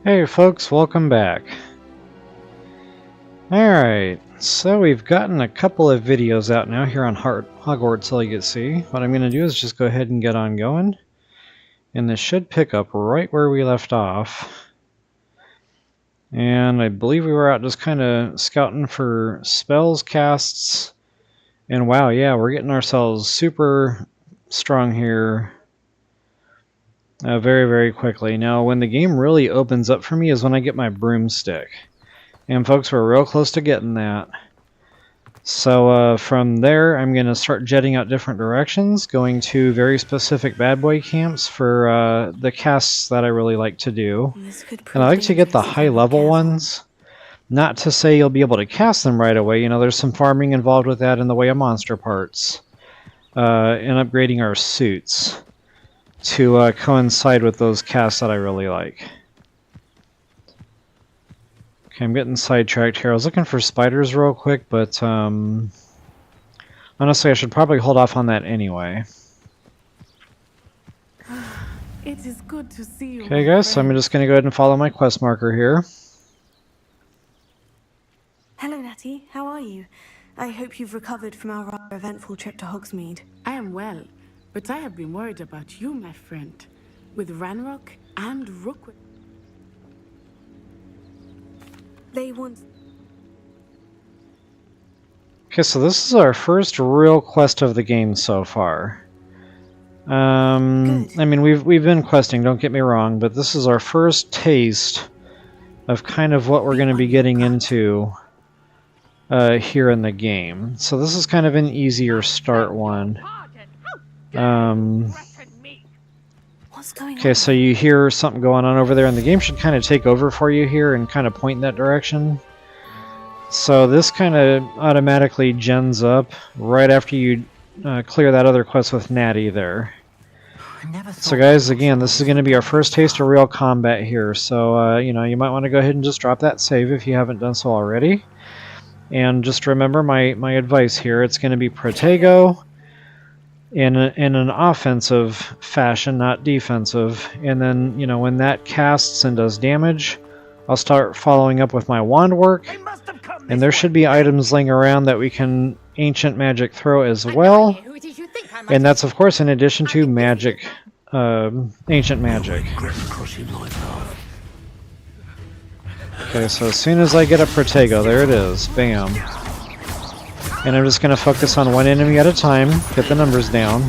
Hey folks, welcome back. Alright, so we've gotten a couple of videos out now here on Hogwarts Legacy. What I'm going to do is just go ahead and get on going. And this should pick up right where we left off. And I believe we were out just kind of scouting for spells, casts. And wow, yeah, we're getting ourselves super strong here. Very, very quickly. Now, when the game really opens up for me is when I get my broomstick. And folks, we're real close to getting that. So from there, I'm going to start jetting out different directions, going to very specific bad boy camps for the casts that I really like to do. And I like to get the high level ones. Not to say you'll be able to cast them right away. You know, there's some farming involved with that in the way of monster parts. And upgrading our suits to coincide with those casts that I really like. Okay, I'm getting sidetracked here. I was looking for spiders real quick, but honestly, I should probably hold off on that anyway. It is good to see you. Okay, guys, so I'm just going to go ahead and follow my quest marker here. Hello, Natty. How are you? I hope you've recovered from our rather eventful trip to Hogsmeade. I am well, but I have been worried about you, my friend. With Ranrock and Rookwood. They want... Okay, so this is our first real quest of the game so far. I mean, we've been questing, don't get me wrong, but this is our first taste of kind of what we're going to be getting into here in the game. So this is kind of an easier start one. What's going on? Okay, so you hear something going on over there, and the game should kind of take over for you here and kind of point in that direction. So this kind of automatically gens up right after you clear that other quest with Natty there. So guys, again, this is going to be our first taste of real combat here. So, you know, you might want to go ahead and just drop that save if you haven't done so already. And just remember my advice here. It's going to be Protego in an offensive fashion, not defensive. And then, you know, when that casts and does damage, I'll start following up with my wand work. And there should be items laying around that we can ancient magic throw as well. And that's, of course, in addition to magic, ancient magic. Okay, so as soon as I get a Protego, there it is. Bam. And I'm just going to focus on one enemy at a time, get the numbers down.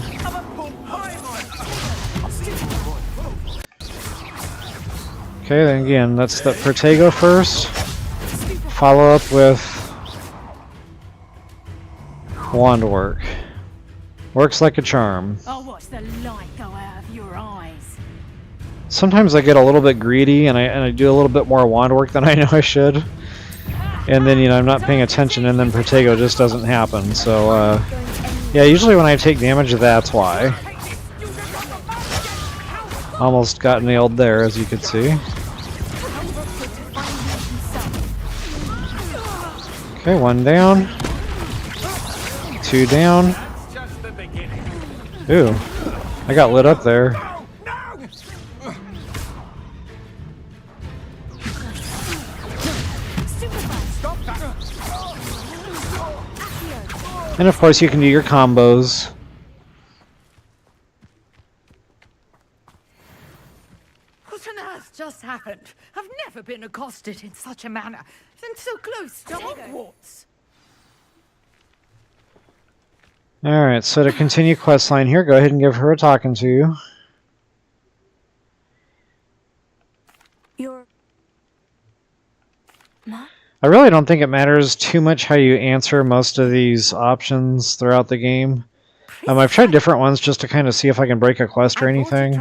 Okay, then again, that's the Protego first. Follow up with wand work. Works like a charm. I'll watch the light go out of your eyes. Sometimes I get a little bit greedy and I do a little bit more wand work than I know I should. And then, you know, I'm not paying attention and then Protego just doesn't happen. So, yeah, usually when I take damage, that's why. Almost got nailed there, as you could see. Okay, one down. Two down. Ooh, I got lit up there. And of course you can do your combos. What on earth just happened? I've never been accosted in such a manner, and so close to Hogwarts. Alright, so to continue questline here, go ahead and give her a talking to. You're... Ma? I really don't think it matters too much how you answer most of these options throughout the game. I've tried different ones just to kind of see if I can break a quest or anything.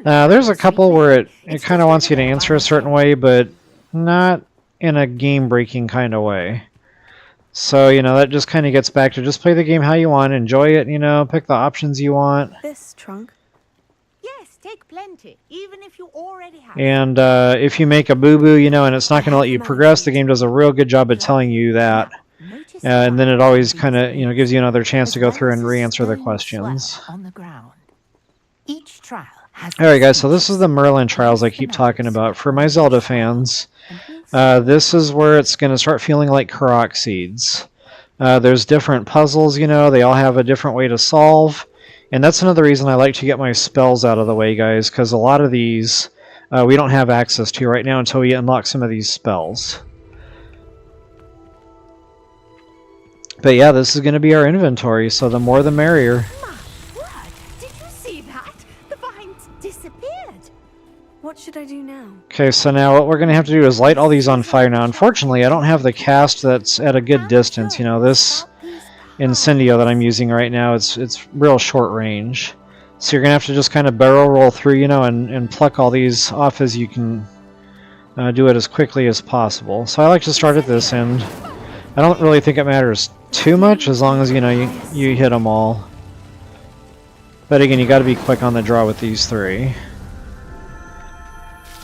There's a couple where it kind of wants you to answer a certain way, but not in a game-breaking kind of way. So, you know, that just kind of gets back to just play the game how you want, enjoy it, you know, pick the options you want. This trunk? Yes, take plenty, even if you already have. And if you make a boo-boo, you know, and it's not going to let you progress, the game does a real good job of telling you that. And then it always kind of, you know, gives you another chance to go through and re-answer the questions. On the ground. Each trial Alright guys, so this is the Merlin Trials I keep talking about. For my Zelda fans, this is where it's going to start feeling like Korok Seeds. There's different puzzles, you know, they all have a different way to solve. And that's another reason I like to get my spells out of the way, guys, because a lot of these we don't have access to right now until we unlock some of these spells. But yeah, this is going to be our inventory, so the more the merrier. My word! Did you see that? The vines disappeared. What should I do now? Okay, so now what we're going to have to do is light all these on fire. Now, unfortunately, I don't have the cast that's at a good distance. You know, this Incendio that I'm using right now, it's real short range. So you're going to have to just kind of barrel roll through, you know, and pluck all these off as you can do it as quickly as possible. So I like to start at this end. I don't really think it matters too much as long as, you know, you hit them all. But again, you got to be quick on the draw with these three.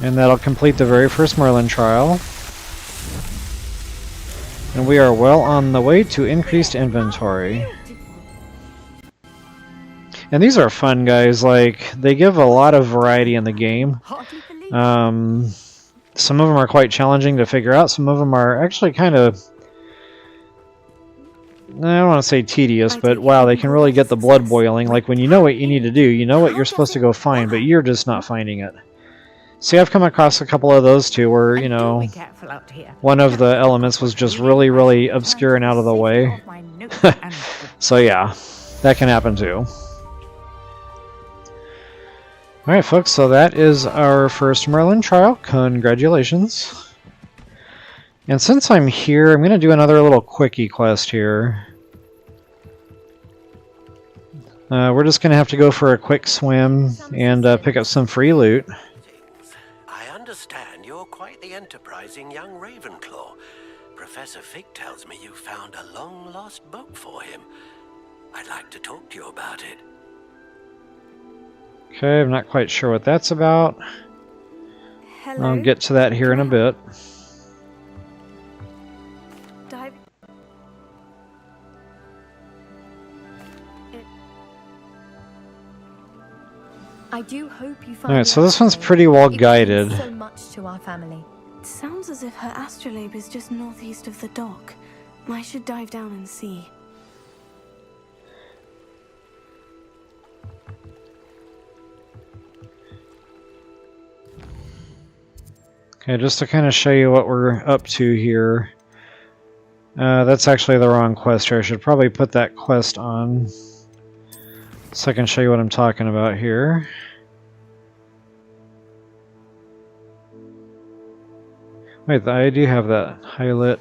And that'll complete the very first Merlin trial. And we are well on the way to increased inventory. And these are fun, guys. Like, they give a lot of variety in the game. Some of them are quite challenging to figure out. Some of them are actually kind of, I don't want to say tedious, but wow, they can really get the blood boiling. Like when you know what you need to do, you know what you're supposed to go find, but you're just not finding it. See, I've come across a couple of those too where, you know, one of the elements was just really, really obscure and out of the way. So yeah, that can happen too. Alright folks, so that is our first Merlin trial. Congratulations. And since I'm here, I'm going to do another little quickie quest here. We're just going to have to go for a quick swim and pick up some free loot. I understand you're quite the enterprising young Ravenclaw. Professor Fig tells me you found a long-lost book for him. I'd like to talk to you about it. Okay, I'm not quite sure what that's about. Hello? I'll get to that here in a bit. Dive. I do hope you find. Alright, so this one's pretty well guided. So much to our family. It sounds as if her astrolabe is just northeast of the dock. I should dive down and see. Okay, just to kind of show you what we're up to here. That's actually the wrong quest here. I should probably put that quest on so I can show you what I'm talking about here. Wait, I do have that highlight.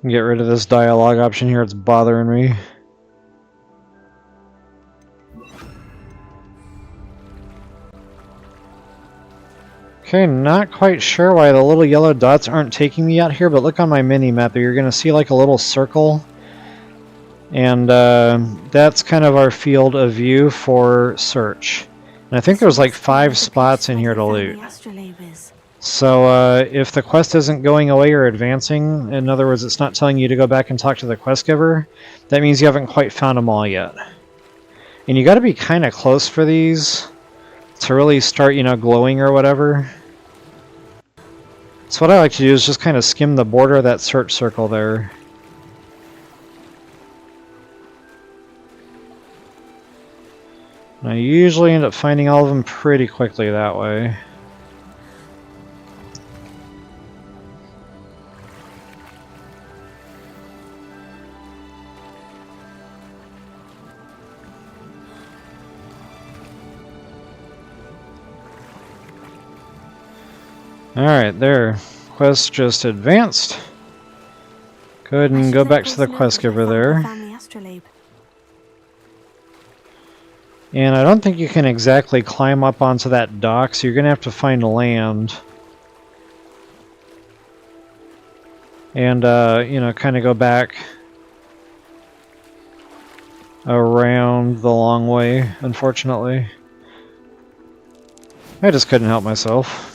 Get rid of this dialogue option here, it's bothering me. Okay, not quite sure why the little yellow dots aren't taking me out here, but look on my mini-map there, you're going to see like a little circle. And that's kind of our field of view for search. And I think there's like 5 spots in here to loot. So if the quest isn't going away or advancing, in other words, it's not telling you to go back and talk to the quest giver, that means you haven't quite found them all yet. And you got to be kind of close for these to really start, you know, glowing or whatever. So what I like to do is just kind of skim the border of that search circle there. And I usually end up finding all of them pretty quickly that way. Alright, there. Quest just advanced. Go ahead and go back to the quest giver there. And I don't think you can exactly climb up onto that dock, so you're going to have to find land. And, you know, kind of go back around the long way, unfortunately. I just couldn't help myself.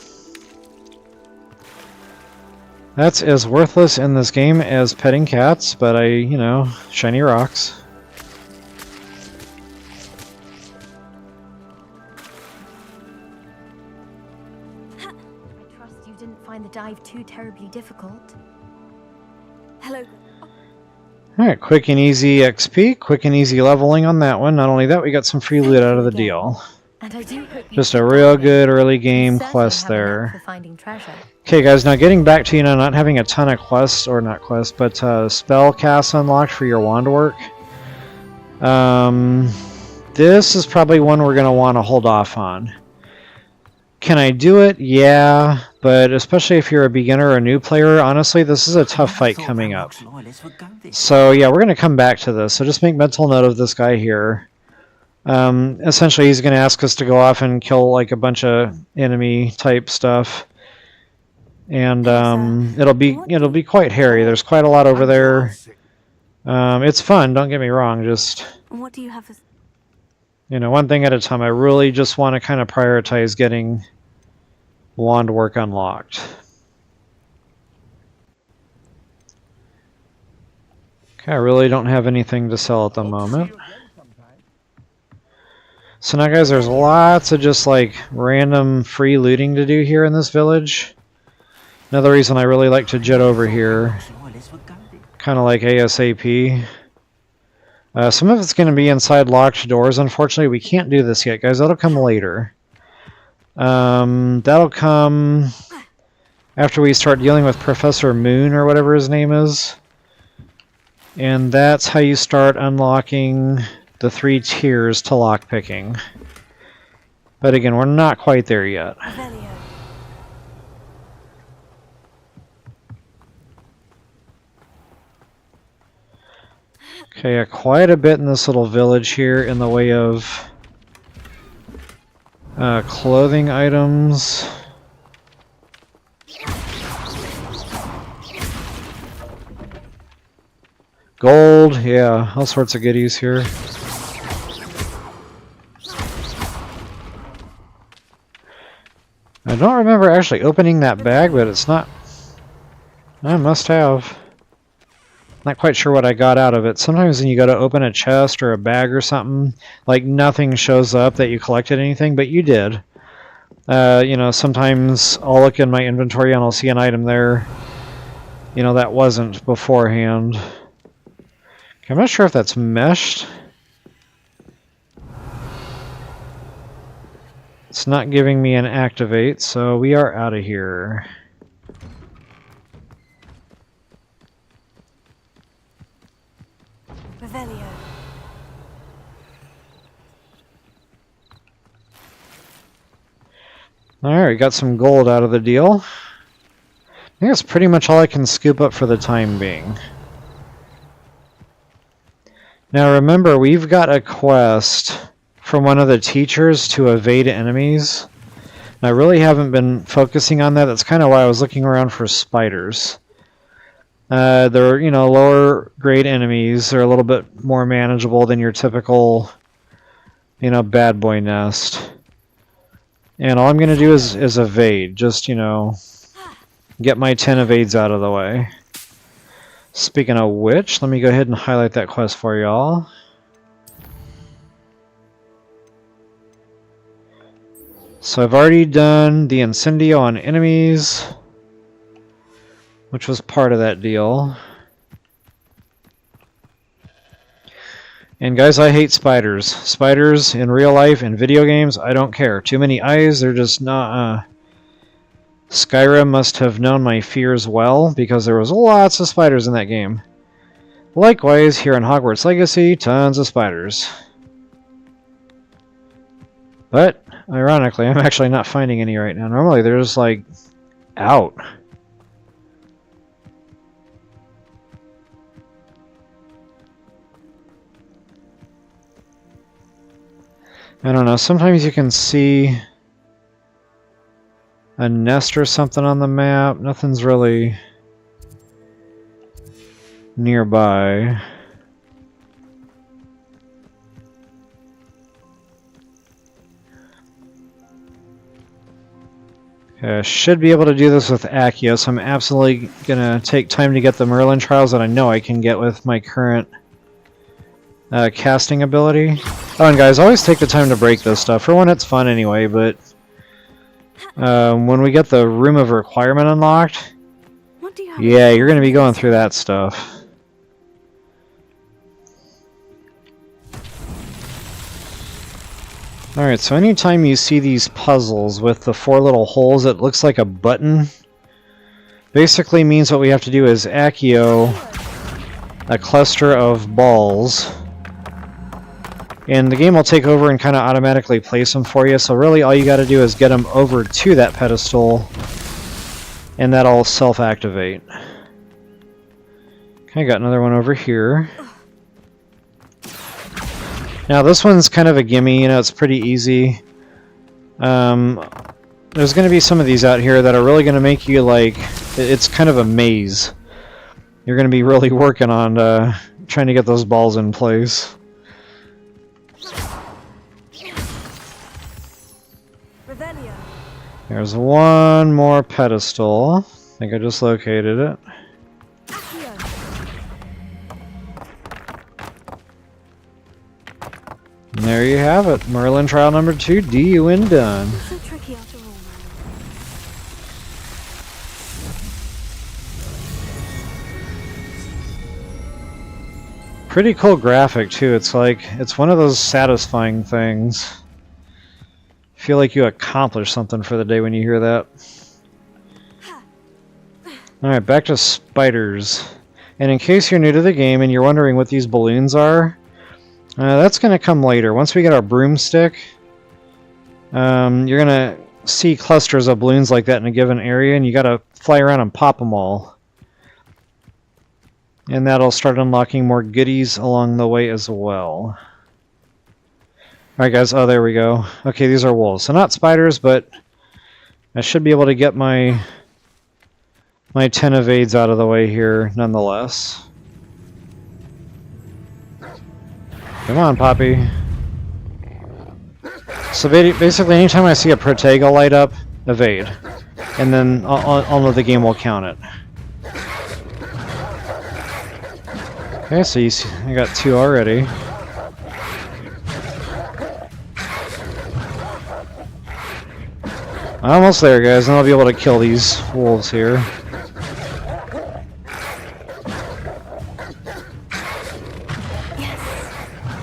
That's as worthless in this game as petting cats, but you know, shiny rocks. I trust you didn't find the dive too terribly difficult. Hello. Alright, quick and easy XP, quick and easy leveling on that one. Not only that, we got some free loot out of the deal. And I do hope you Just a real good early game certainly quest have a knack there. for finding treasure. Okay guys, now getting back to, you know, not having a ton of quests, or not quests, but spell casts unlocked for your wand work. This is probably one we're going to want to hold off on. Can I do it? Yeah, but especially if you're a beginner or a new player, honestly, this is a tough fight coming up. So yeah, we're going to come back to this, so just make mental note of this guy here. Essentially, he's going to ask us to go off and kill like a bunch of enemy type stuff. And it'll be quite hairy. There's quite a lot over there. It's fun, don't get me wrong, just, What do you have as... you know, one thing at a time. I really just want to kind of prioritize getting wand work unlocked. Okay, I really don't have anything to sell at the moment. So now guys, there's lots of just like random free looting to do here in this village. Another reason I really like to jet over here, kind of like ASAP. Some of it's going to be inside locked doors. Unfortunately, we can't do this yet, guys. That'll come later. That'll come after we start dealing with Professor Moon, or whatever his name is. And that's how you start unlocking the 3 tiers to lockpicking. But again, we're not quite there yet. Revelio. Okay, quite a bit in this little village here in the way of clothing items. Gold, yeah, all sorts of goodies here. I don't remember actually opening that bag, but it's not... I must have. Not quite sure what I got out of it. Sometimes when you go to open a chest or a bag or something, like nothing shows up that you collected anything, but you did. You know, sometimes I'll look in my inventory and I'll see an item there, you know, that wasn't beforehand. Okay, I'm not sure if that's meshed. It's not giving me an activate, so we are out of here. Revelio. Alright, we got some gold out of the deal. I think that's pretty much all I can scoop up for the time being. Now remember, we've got a quest from one of the teachers to evade enemies. And I really haven't been focusing on that. That's kind of why I was looking around for spiders. They're, you know, lower grade enemies. They're a little bit more manageable than your typical, you know, bad boy nest. And all I'm going to do is evade. Just, you know, get my 10 evades out of the way. Speaking of which, let me go ahead and highlight that quest for y'all. So I've already done the Incendio on enemies, which was part of that deal. And guys, I hate spiders. Spiders in real life, in video games, I don't care. Too many eyes, they're just not... Skyrim must have known my fears well, because there was lots of spiders in that game. Likewise, here in Hogwarts Legacy, tons of spiders. But, ironically, I'm actually not finding any right now. Normally, they're just, like, out. I don't know, sometimes you can see a nest or something on the map. Nothing's really nearby. Okay, I should be able to do this with Accio, so I'm absolutely gonna take time to get the Merlin trials that I know I can get with my current casting ability. Oh, and guys, always take the time to break this stuff. For one, it's fun anyway, but when we get the Room of Requirement unlocked, What do you have? yeah, you're gonna be going through that stuff. Alright, so anytime you see these puzzles with the 4 little holes, it looks like a button. Basically means what we have to do is Accio a cluster of balls. And the game will take over and kind of automatically place them for you, so really all you got to do is get them over to that pedestal, and that'll self-activate. Okay, got another one over here. Now this one's kind of a gimme, you know, it's pretty easy. There's going to be some of these out here that are really going to make you, like, it's kind of a maze. You're going to be really working on trying to get those balls in place. Revelio. There's one more pedestal. I think I just located it. And there you have it. Merlin trial number 2, DU and done. So tricky after all, man. Pretty cool graphic too. It's like, it's one of those satisfying things. Feel like you accomplished something for the day when you hear that. Alright, back to spiders. And in case you're new to the game and you're wondering what these balloons are, that's going to come later. Once we get our broomstick, you're going to see clusters of balloons like that in a given area, and you got to fly around and pop them all. And that'll start unlocking more goodies along the way as well. Alright guys, oh there we go. Okay, these are wolves. So not spiders, but I should be able to get my 10 evades out of the way here nonetheless. Come on, Poppy. So basically, anytime I see a Protego light up, evade. And then all of the game will count it. Okay, so you see, I got 2 already. Almost there, guys, and I'll be able to kill these wolves here.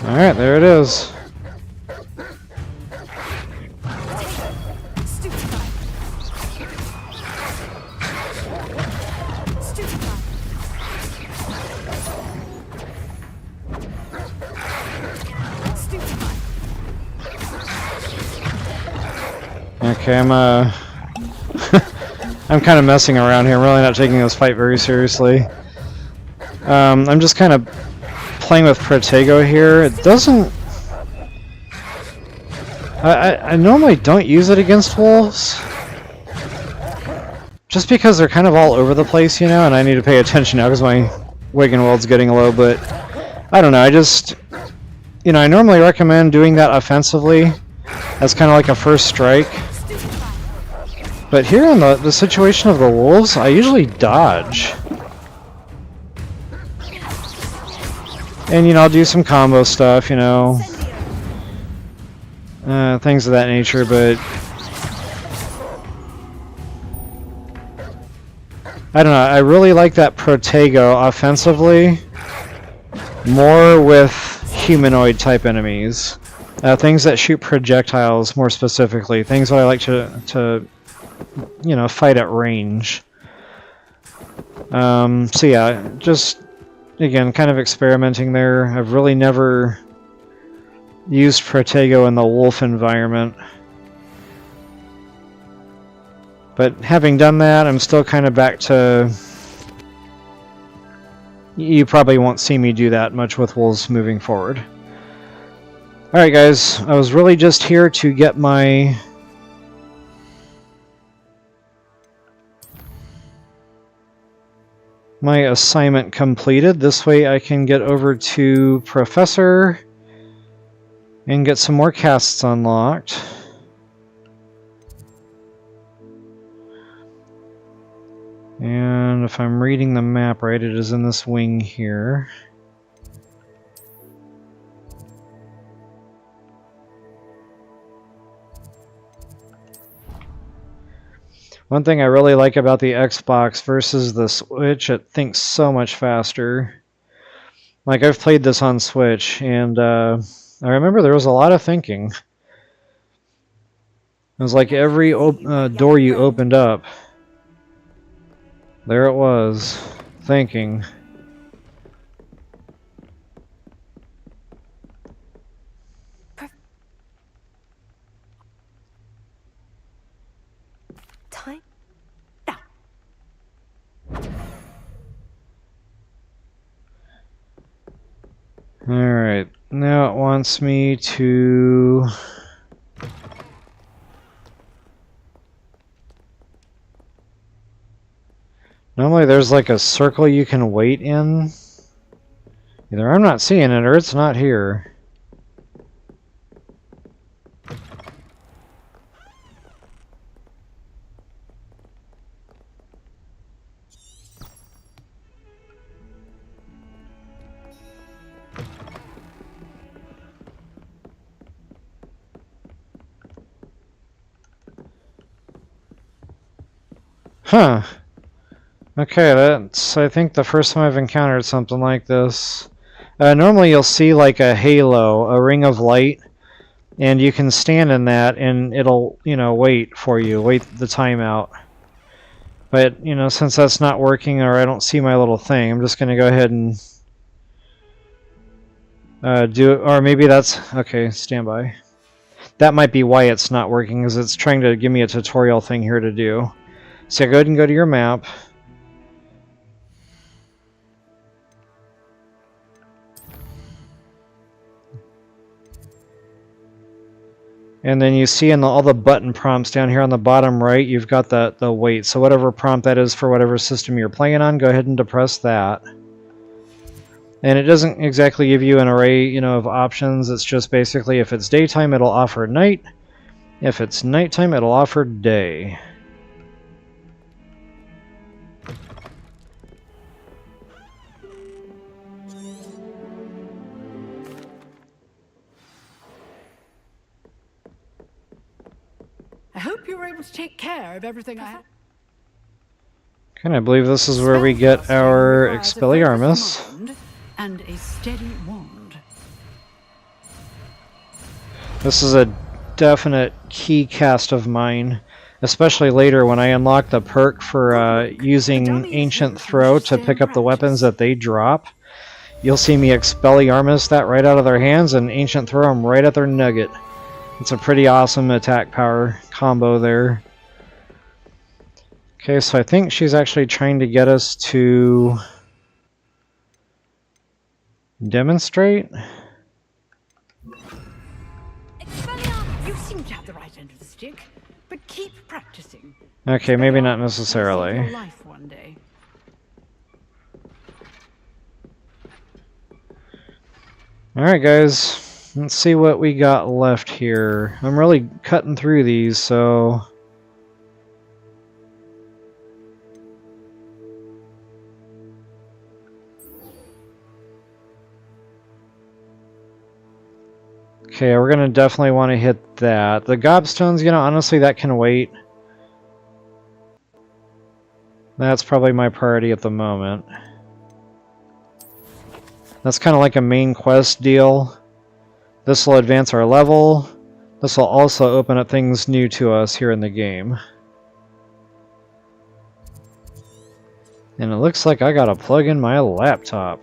Alright, there it is. Okay, I'm I'm kind of messing around here. I'm really not taking this fight very seriously. I'm just kind of playing with Protego here. It doesn't... I normally don't use it against wolves. Just because they're kind of all over the place, you know, and I need to pay attention now because my Wiggenwald's getting low, but... I don't know, I just... You know, I normally recommend doing that offensively as kind of like a first strike. But here in the situation of the wolves, I usually dodge. And, you know, I'll do some combo stuff, you know. Things of that nature, but... I don't know, I really like that Protego offensively. More with humanoid type enemies. Things that shoot projectiles more specifically. Things that I like to you know, fight at range. So yeah, just... Again, kind of experimenting there. I've really never used Protego in the wolf environment. But having done that, I'm still kind of back to... You probably won't see me do that much with wolves moving forward. Alright guys, I was really just here to get my... assignment completed. This way I can get over to Professor and get some more casts unlocked. if I'm reading the map right, it is in this wing here. One thing I really like about the Xbox versus the Switch, it thinks so much faster. Like, I've played this on Switch, and I remember there was a lot of thinking. It was like every door you opened up, there it was, thinking. Time? Alright, now it wants me to... Normally there's like a circle you can wait in. Either I'm not seeing it or it's not here. Huh. Okay, that's, I think, the first time I've encountered something like this. Normally you'll see like a halo, a ring of light, and you can stand in that and it'll, you know, wait for you, wait the time out. But, you know, since that's not working or I don't see my little thing, I'm just going to go ahead and do it. Or maybe that's... Okay, stand by. That might be why it's not working, because it's trying to give me a tutorial thing here to do. So go ahead and go to your map. And then you see in all the button prompts down here on the bottom right, you've got the wait. So whatever prompt that is for whatever system you're playing on, go ahead and depress that. And it doesn't exactly give you an array, you know, of options. It's just basically if it's daytime, it'll offer night. If it's nighttime, it'll offer day. I hope you were able to take care of everything I had. Okay, I believe this is where we get our Expelliarmus. And a steady wand. This is a definite key cast of mine, especially later when I unlock the perk for using Ancient Throw to pick up the weapons that they drop. You'll see me Expelliarmus that right out of their hands and Ancient Throw them right at their nugget. It's a pretty awesome attack power combo there. Okay, so I think she's actually trying to get us to demonstrate. You seem to have the right end of the stick, but keep practicing. Okay, maybe not necessarily. Your life one day. Alright guys, let's see what we got left here. I'm really cutting through these, so... Okay, we're going to definitely want to hit that. The gobstones, you know, honestly, that can wait. That's probably my priority at the moment. That's kind of like a main quest deal. This will advance our level. This will also open up things new to us here in the game. And it looks like I gotta plug in my laptop.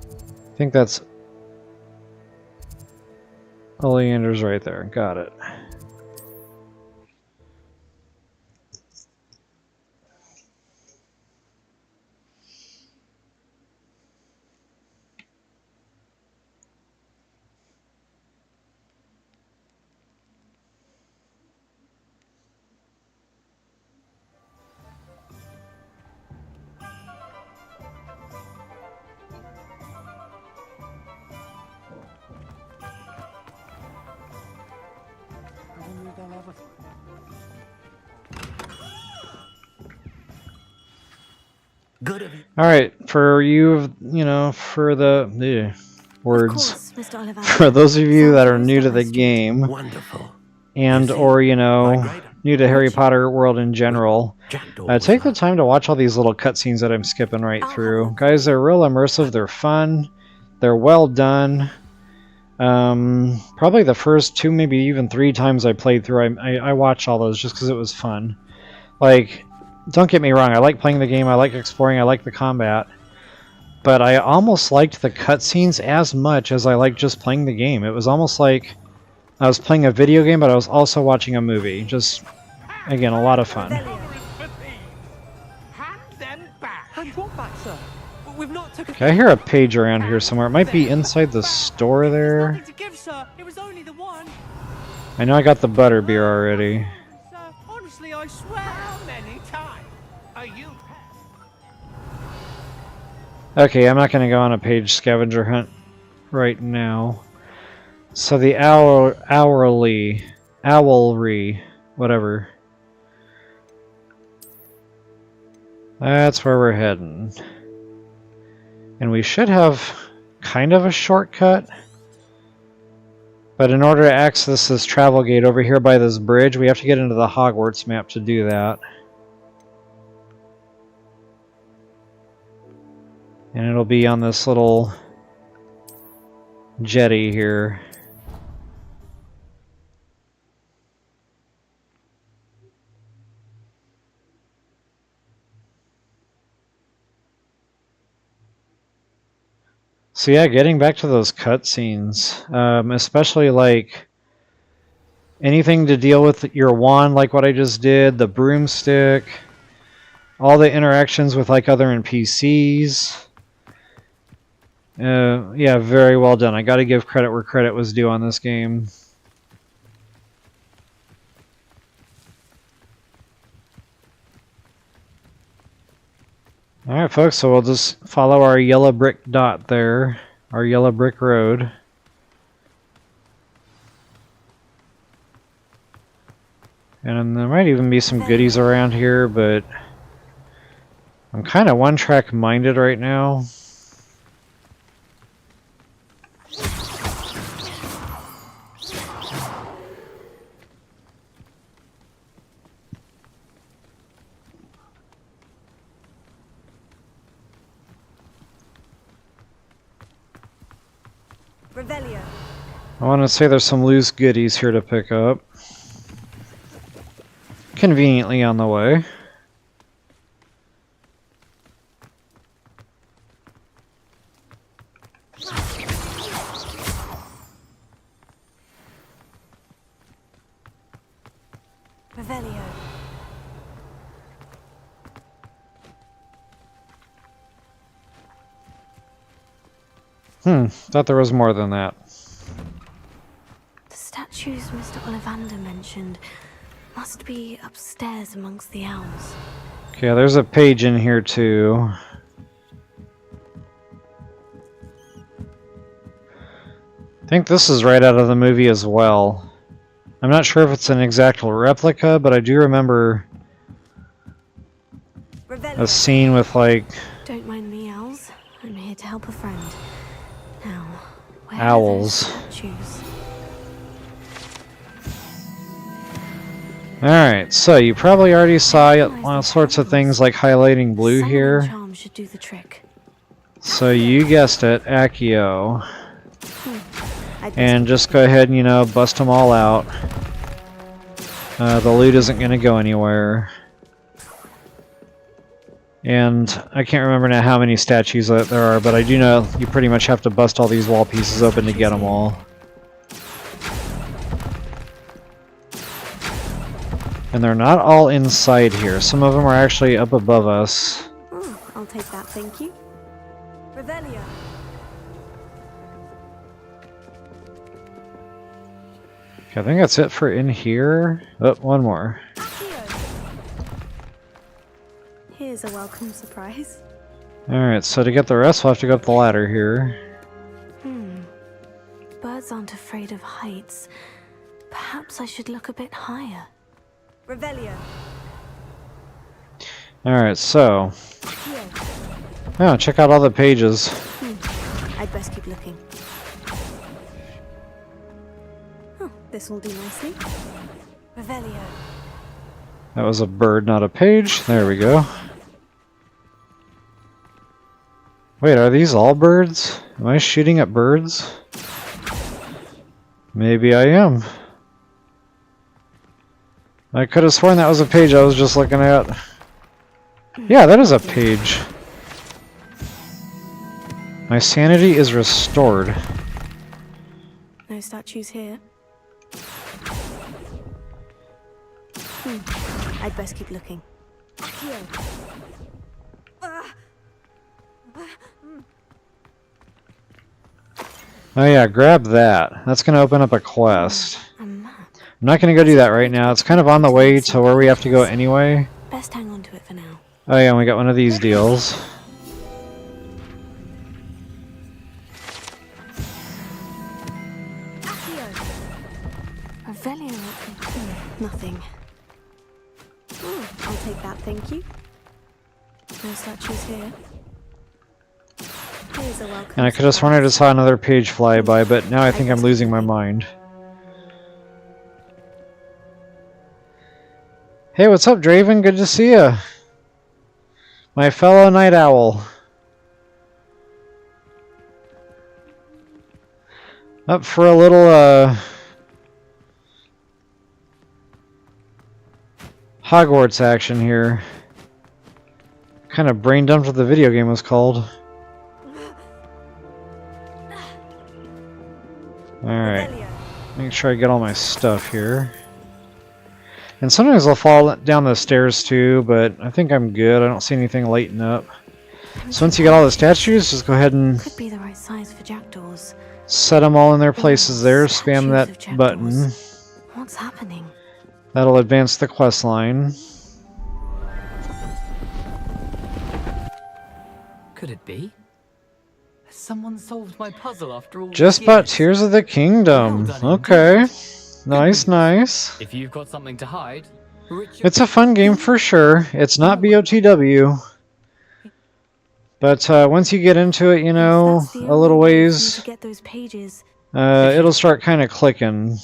I think that's... Oleander's right there. Got it. Good of you. Alright, for you, for the Of words. course, Mr. Ollivander. For those of you Sounds that are right new up to my the street. game, Wonderful. and You see, or, my great new to Harry Watch. Potter world in general, jackdaw was take the like- time to watch all these little cutscenes that I'm skipping right I'll have a through. look. Guys, they're real immersive, they're fun, they're well done. Probably the first 2, maybe even 3 times I played through, I watched all those just because it was fun. Like, don't get me wrong, I like playing the game, I like exploring, I like the combat, but I almost liked the cutscenes as much as I liked just playing the game. It was almost like I was playing a video game, but I was also watching a movie. Just, again, a lot of fun. Hand them back. Hand what back, sir? We've not took a... Okay, I hear a page around here somewhere. It might be inside the store there. Nothing to give, sir. It was only the one. I know I got the butterbeer already. Sir, honestly, I swear. How many times are you? Okay, I'm not going to go on a page scavenger hunt right now. So the owlry, whatever. That's where we're heading. And we should have kind of a shortcut. But in order to access this travel gate over here by this bridge, we have to get into the Hogwarts map to do that. And it'll be on this little jetty here. So yeah, getting back to those cutscenes, especially like anything to deal with your wand, like what I just did, the broomstick, all the interactions with like other NPCs. Yeah, very well done. I got to give credit where credit was due on this game. Alright folks, so we'll just follow our yellow brick dot there, our yellow brick road. And there might even be some goodies around here, but I'm kind of one-track minded right now. Revelio. I want to say there's some loose goodies here to pick up. Conveniently on the way. Revelio. Thought there was more than that. The statues Mr. Ollivander mentioned must be upstairs amongst the owls. Okay, there's a page in here too. I think this is right out of the movie as well. I'm not sure if it's an exact replica, but I do remember Revelio. a scene with like Don't mind me, owls. I'm here to help a friend. Now, where Owls. are those statues? Alright, so you probably already saw all sorts of things like highlighting blue Summoning here. charm should do the trick. So you guessed it, Accio. I'd And just go ahead and, bust them all out. The loot isn't going to go anywhere. And I can't remember now how many statues there are, but I do know you pretty much have to bust all these wall pieces open to get them all. And they're not all inside here. Some of them are actually up above us. Oh, I'll take that, thank you. Revelio. Okay, I think that's it for in here. Oh, one more. Here's a welcome surprise. Alright, so to get the rest, we'll have to go up the ladder here. Birds aren't afraid of heights. Perhaps I should look a bit higher. Revelio. Alright, so Here. Oh, check out all the pages. I'd best keep looking. Oh, this'll do nicely. Revelio. That was a bird, not a page. There we go. Wait, are these all birds? Am I shooting at birds? Maybe I am. I could have sworn that was a page I was just looking at. Yeah, that is a page. My sanity is restored. No statues here. I'd best keep looking. Oh yeah, grab that. That's going to open up a quest. A map. I'm not going to go do that right now. It's kind of on the way to where we have to go anyway. Best hang on to it for now. Oh yeah, and we got one of these deals. Revelio. Nothing. I'll take that, thank you. No statues here. Here's a welcome. And I could have sworn I just saw another page fly by, but now I think I'm losing my mind. Hey, what's up, Draven? Good to see ya. My fellow night owl. Up for a little, Hogwarts action here. Kind of brain dumped what the video game was called. Alright. Make sure I get all my stuff here. And sometimes I'll fall down the stairs too, but I think I'm good. I don't see anything lighting up. So once you get all the statues, just go ahead and Could be the right size for jackdaws. set them all in their places there. Spam that button. What's happening? That'll advance the quest line. Could it be? Has someone solved my puzzle after all Just these bought years? Tears of the Kingdom. Well done Okay. Nice, nice. If you've got something to hide, Richard... It's a fun game for sure. It's not BOTW. But once you get into it, you know, That's the a little only way for me ways, to get those pages. it'll start kind of clicking.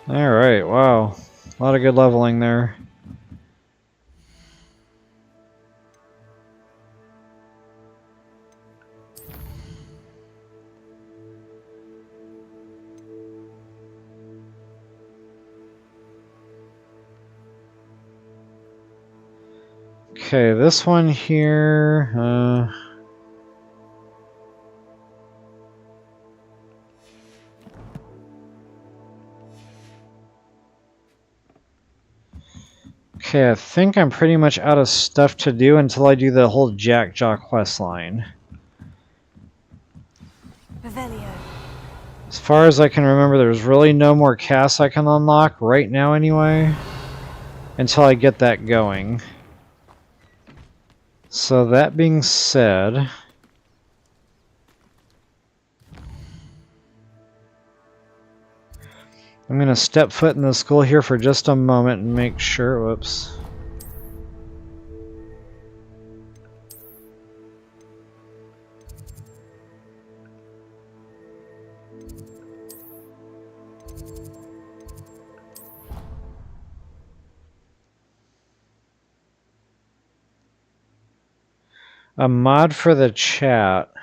Alright, wow. A lot of good leveling there. Okay, this one here, okay, I think I'm pretty much out of stuff to do until I do the whole Jackjaw quest line. Revelio. As far as I can remember, there's really no more casts I can unlock right now anyway, until I get that going. So that being said, I'm going to step foot in the school here for just a moment and make sure, whoops. A mod for the chat.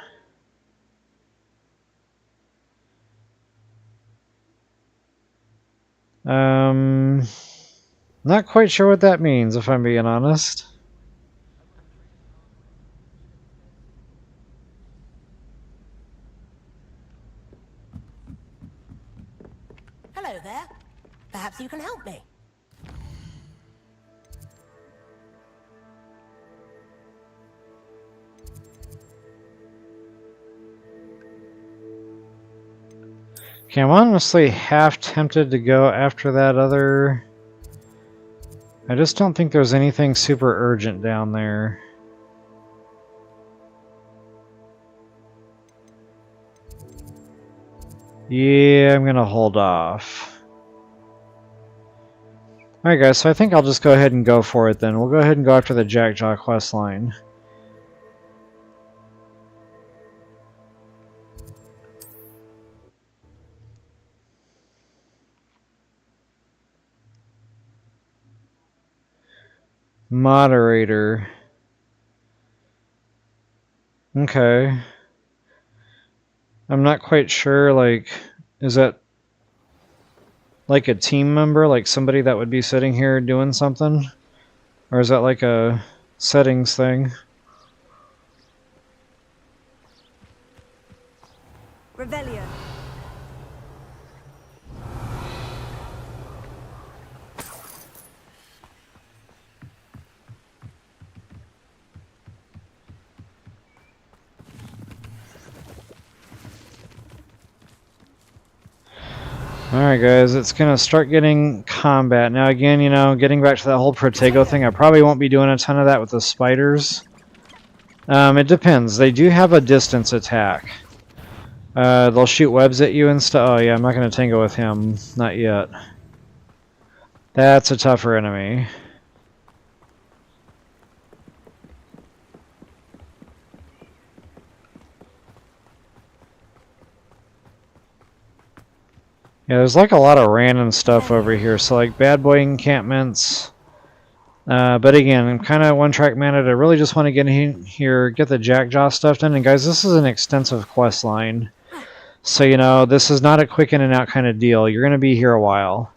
Not quite sure what that means, if I'm being honest. Hello there. Perhaps you can help me. Okay, I'm honestly half tempted to go after that other... I just don't think there's anything super urgent down there. Yeah, I'm gonna hold off. Alright guys, so I think I'll just go ahead and go for it then. We'll go ahead and go after the Jackjaw quest line. Moderator. Okay. I'm not quite sure, like, is that like a team member, like somebody that would be sitting here doing something? Or is that like a settings thing? Revelio. Alright guys, it's gonna start getting combat. Now again, you know, getting back to that whole Protego thing, I probably won't be doing a ton of that with the spiders. It depends. They do have a distance attack. They'll shoot webs at you and stuff. Oh yeah, I'm not gonna tango with him. Not yet. That's a tougher enemy. Yeah, there's like a lot of random stuff over here. So like bad boy encampments. But again, I'm kind of one-track minded. I really just want to get in here, get the Jackjaw stuff done. And guys, this is an extensive quest line. So, you know, this is not a quick in and out kind of deal. You're going to be here a while.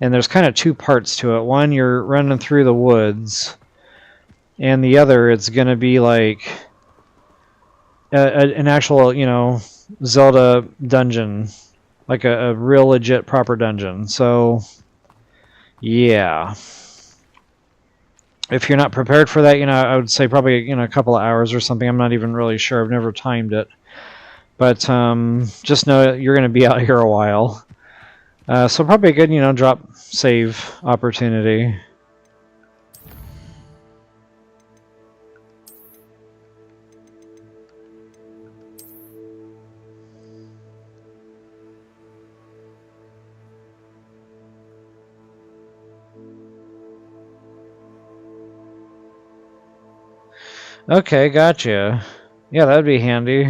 And there's kind of two parts to it. One, you're running through the woods. And the other, it's going to be like an actual, you know, Zelda dungeon. Like a real legit proper dungeon. So, yeah. If you're not prepared for that, you know, I would say probably, you know, a couple of hours or something. I'm not even really sure. I've never timed it. But just know you're going to be out here a while. So probably a good, you know, drop save opportunity. Okay, gotcha. Yeah, that'd be handy.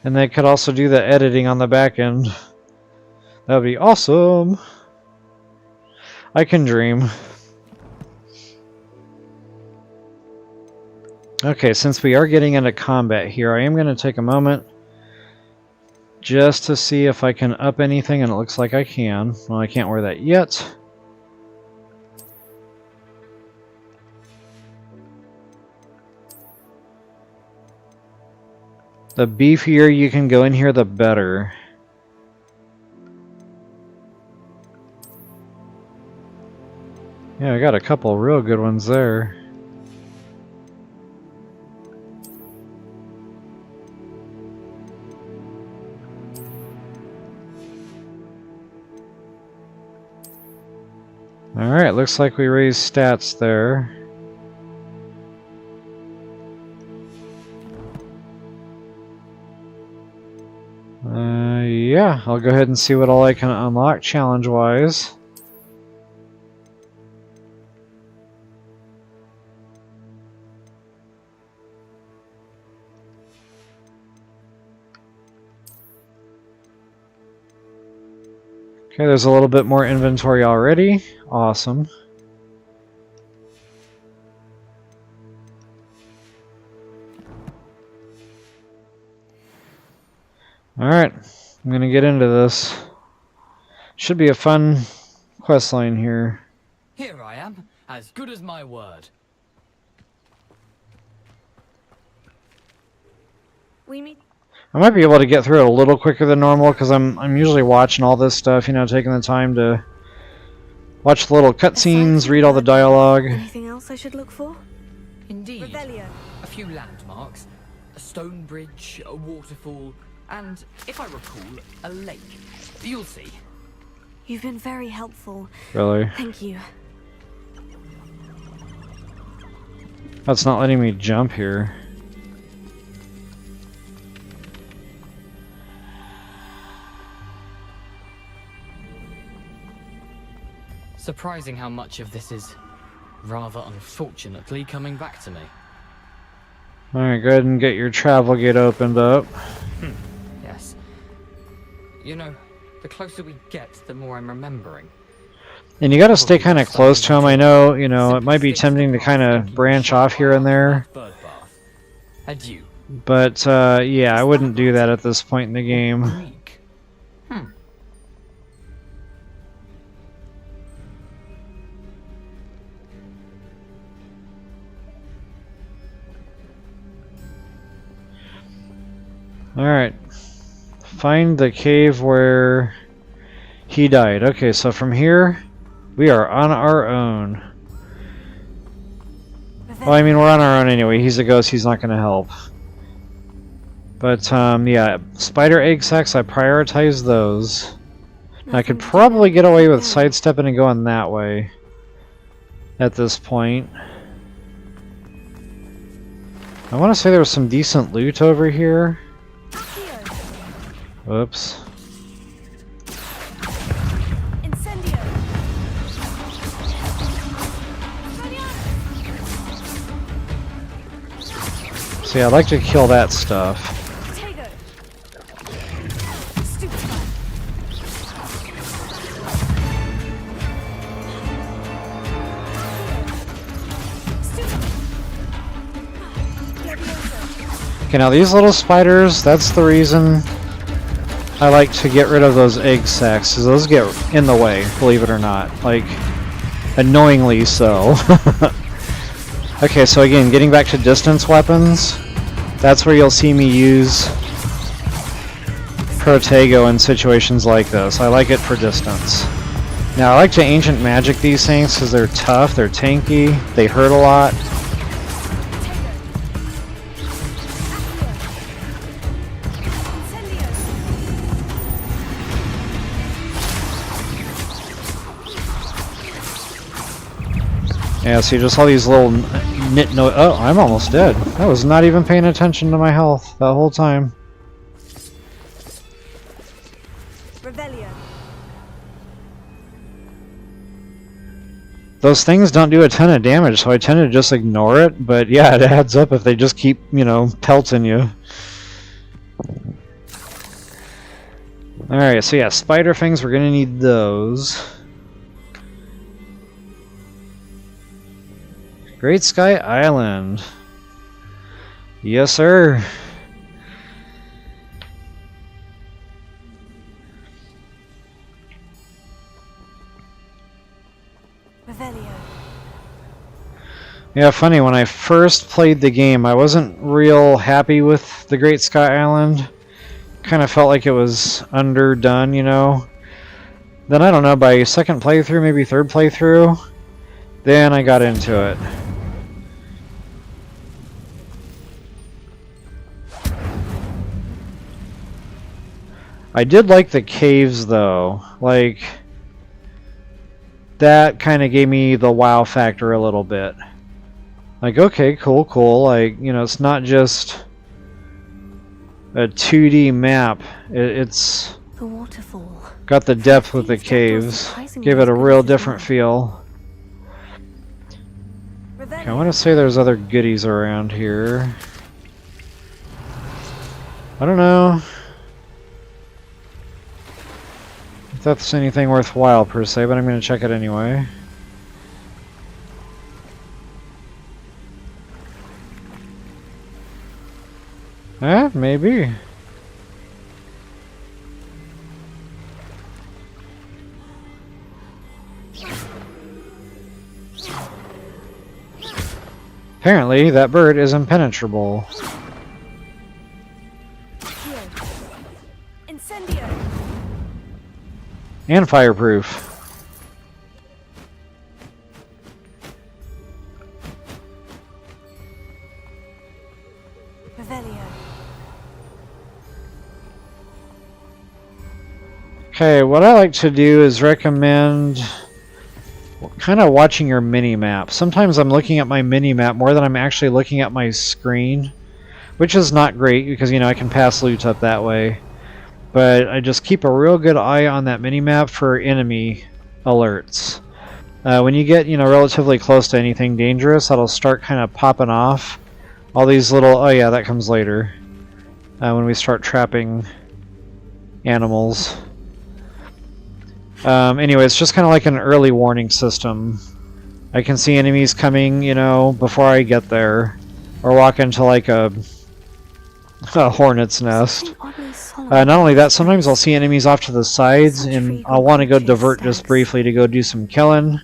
And they could also do the editing on the back end. That would be awesome. I can dream. Okay, since we are getting into combat here, I am going to take a moment just to see if I can up anything, and it looks like I can. Well, I can't wear that yet. The beefier you can go in here, the better. Yeah, I got a couple real good ones there. Alright, looks like we raised stats there. Yeah, I'll go ahead and see what all I can unlock challenge-wise. Okay, there's a little bit more inventory already. Awesome. Alright, I'm gonna get into this. Should be a fun quest line here. Here I am, as good as my word. We meet. I might be able to get through it a little quicker than normal because I'm usually watching all this stuff, you know, taking the time to watch the little cutscenes, read all the dialogue. Anything else I should look for? Indeed. Revelio. A few landmarks, a stone bridge, a waterfall, and, if I recall, a lake. You'll see. You've been very helpful. Really? Thank you. That's not letting me jump here. Surprising how much of this is, rather unfortunately, coming back to me. Alright, go ahead and get your travel gate opened up. Yes. You know, the closer we get, the more I'm remembering. And you gotta stay kind of close to him. I know, you know, it might be tempting to kind of branch off here and there. Adieu. But, yeah, I wouldn't do that at this point in the game. Greek. Alright. Find the cave where he died. Okay, so from here, we are on our own. Well, I mean, we're on our own anyway. He's a ghost. He's not going to help. But, yeah, spider egg sacs, I prioritize those. I could probably get away with sidestepping and going that way at this point. I want to say there was some decent loot over here. Whoops. See, I'd like to kill that stuff. Okay, now these little spiders, that's the reason I like to get rid of those egg sacs, because those get in the way, believe it or not. Like, annoyingly so. Okay, so again, getting back to distance weapons, that's where you'll see me use Protego in situations like this. I like it for distance. Now, I like to ancient magic these things because they're tough, they're tanky, they hurt a lot. Yeah, see, just all these little oh, I'm almost dead. I was not even paying attention to my health that whole time. Those things don't do a ton of damage, so I tend to just ignore it, but yeah, it adds up if they just keep, you know, pelting you. Alright, so yeah, spider fangs, we're gonna need those. Great Sky Island. Yes, sir. Yeah, funny, when I first played the game, I wasn't real happy with the Great Sky Island. Kind of felt like it was underdone, you know. Then, I don't know, by second playthrough, maybe third playthrough, then I got into it. I did like the caves, though. Like, that kind of gave me the wow factor a little bit. Like, okay, cool, cool. Like, you know, it's not just a 2D map. It's the waterfall. Got the depth with the caves. Gave it a real different feel. Okay, I want to say there's other goodies around here. I don't know if that's anything worthwhile per se, but I'm going to check it anyway. Maybe. Apparently, that bird is impenetrable. And fireproof. Okay, what I like to do is recommend kind of watching your mini-map. Sometimes I'm looking at my mini-map more than I'm actually looking at my screen, which is not great because, you know, I can pass loot up that way. But I just keep a real good eye on that mini-map for enemy alerts. When you get, relatively close to anything dangerous, that'll start kind of popping off. All these little... Oh yeah, that comes later. When we start trapping animals. Anyway, it's just kind of like an early warning system. I can see enemies coming, before I get there. Or walk into like a hornet's nest. Not only that, sometimes I'll see enemies off to the sides, and I'll want to go divert just briefly to go do some killing.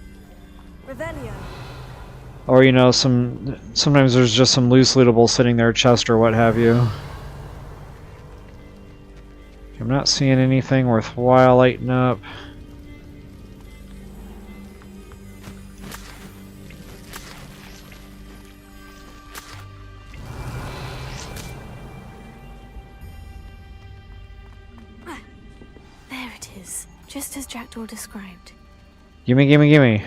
Or, sometimes there's just some loose lootable sitting there, chest or what have you. I'm not seeing anything worthwhile lighting up. There it is, just as Jackdaw described. Gimme, gimme, gimme.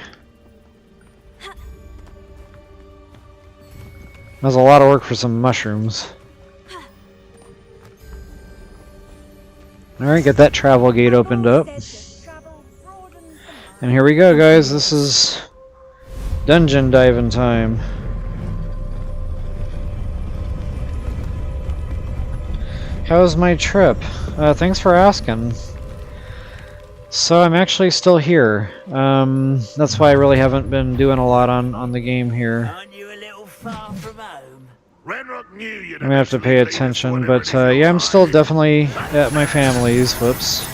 That was a lot of work for some mushrooms. Alright, get that travel gate opened up. And here we go, guys. This is dungeon diving time. How was my trip? Thanks for asking. So I'm actually still here. That's why I really haven't been doing a lot on the game here. Aren't you a little far from home? I'm gonna have to pay attention, but yeah, I'm still definitely at my family's. Whoops.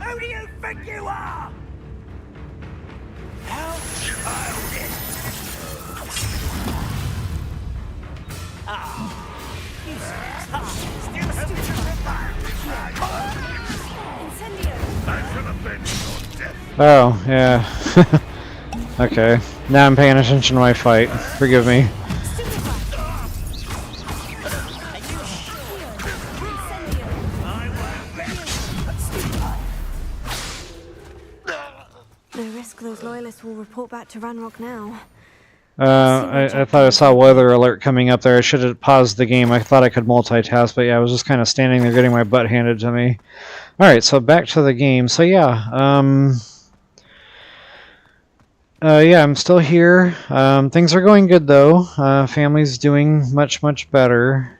Who do you think you are? How childish! You still Oh, yeah. Okay. Now I'm paying attention to my fight. Forgive me. No risk those loyalists will report back to Ranrock now. I thought I saw a weather alert coming up there. I should have paused the game. I thought I could multitask, but yeah, I was just kind of standing there getting my butt handed to me. Alright, so back to the game. So yeah, yeah, I'm still here. Things are going good though. Family's doing much, much better.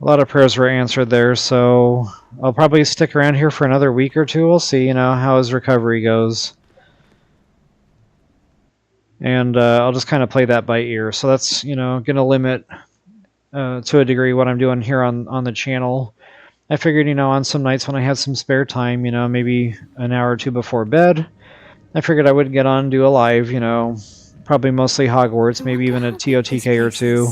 A lot of prayers were answered there, so I'll probably stick around here for another week or two. We'll see, how his recovery goes. And I'll just kind of play that by ear. So that's, going to limit to a degree what I'm doing here on the channel. I figured, on some nights when I had some spare time, maybe an hour or two before bed, I figured I would get on and do a live, probably mostly Hogwarts, maybe even a TOTK or two.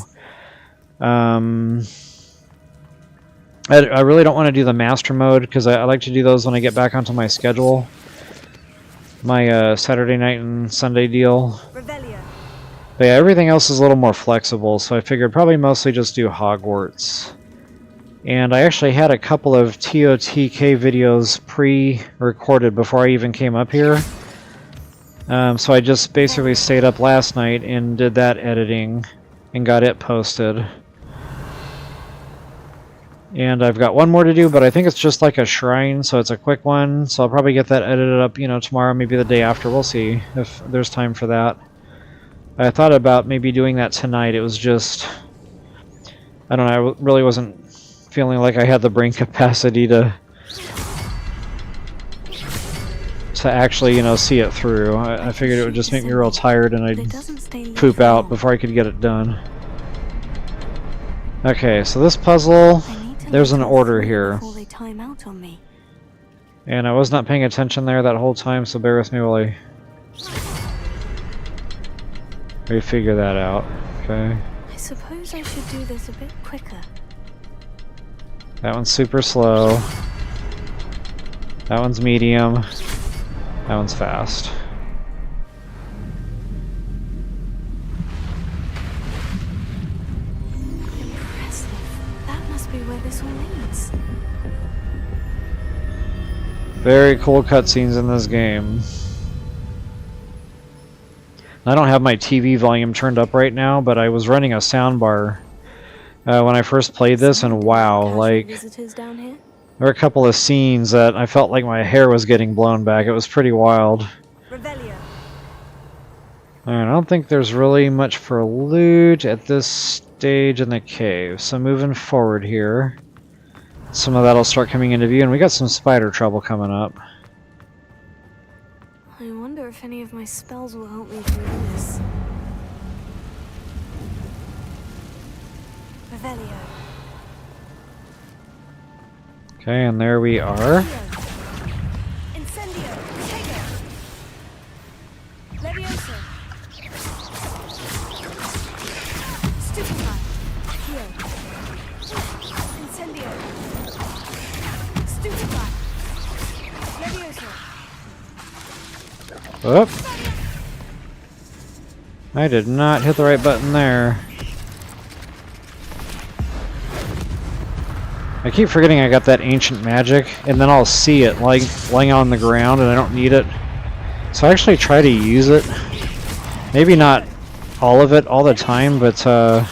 I really don't want to do the master mode because I like to do those when I get back onto my schedule. My Saturday night and Sunday deal. But yeah, everything else is a little more flexible, so I figured probably mostly just do Hogwarts. And I actually had a couple of TOTK videos pre-recorded before I even came up here. So I just basically stayed up last night and did that editing and got it posted. And I've got one more to do, but I think it's just like a shrine, so it's a quick one. So I'll probably get that edited up, tomorrow, maybe the day after. We'll see if there's time for that. I thought about maybe doing that tonight. It was just... I don't know, I really wasn't feeling like I had the brain capacity to actually, see it through. I figured it would just make me real tired and I'd poop out before I could get it done. Okay, so this puzzle... There's an order here. And I was not paying attention there that whole time, so bear with me while I figure that out. Okay. I suppose I should do this a bit quicker. That one's super slow. That one's medium. That one's fast. Where this all leads. Very cool cutscenes in this game. I don't have my TV volume turned up right now, but I was running a soundbar when I first played this, and wow, like, Visitors down here? there were a couple of scenes that I felt like my hair was getting blown back. It was pretty wild. Revelio. Alright, I don't think there's really much for loot at this stage in the cave. So moving forward here, some of that'll start coming into view, and we got some spider trouble coming up. I wonder if any of my spells will help me through this. Revelio. Okay, and there we are. Incendio. Tego. Levioso. Stupefy. Heal. Incendio. Stupefy. Levioso. Whoop. I did not hit the right button there. I keep forgetting I got that ancient magic, and then I'll see it like laying on the ground and I don't need it. So I actually try to use it. Maybe not all of it all the time, but yeah,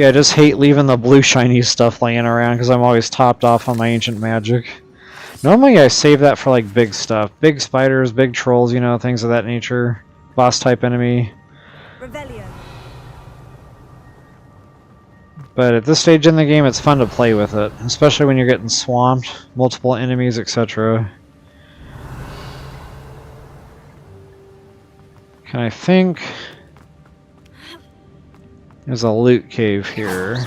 I just hate leaving the blue shiny stuff laying around because I'm always topped off on my ancient magic. Normally I save that for like big stuff. Big spiders, big trolls, you know, things of that nature. Boss type enemy. Revelio. But at this stage in the game, it's fun to play with it, especially when you're getting swamped, multiple enemies, etc. Can I think? There's a loot cave here.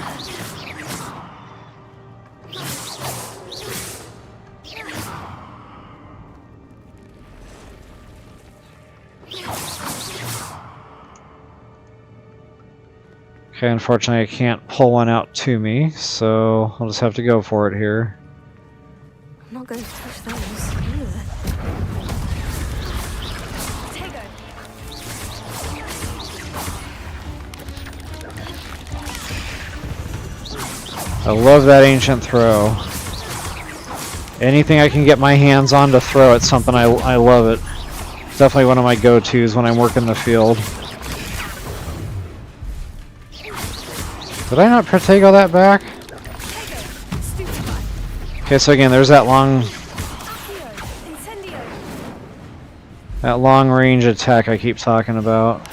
Okay, unfortunately I can't pull one out to me, so I'll just have to go for it here. I'm not going to touch those. Tego. I love that ancient throw. Anything I can get my hands on to throw at something, I love it. Definitely one of my go-tos when I'm working the field. Did I not Protego that back? Okay, so again, there's that long range attack I keep talking about.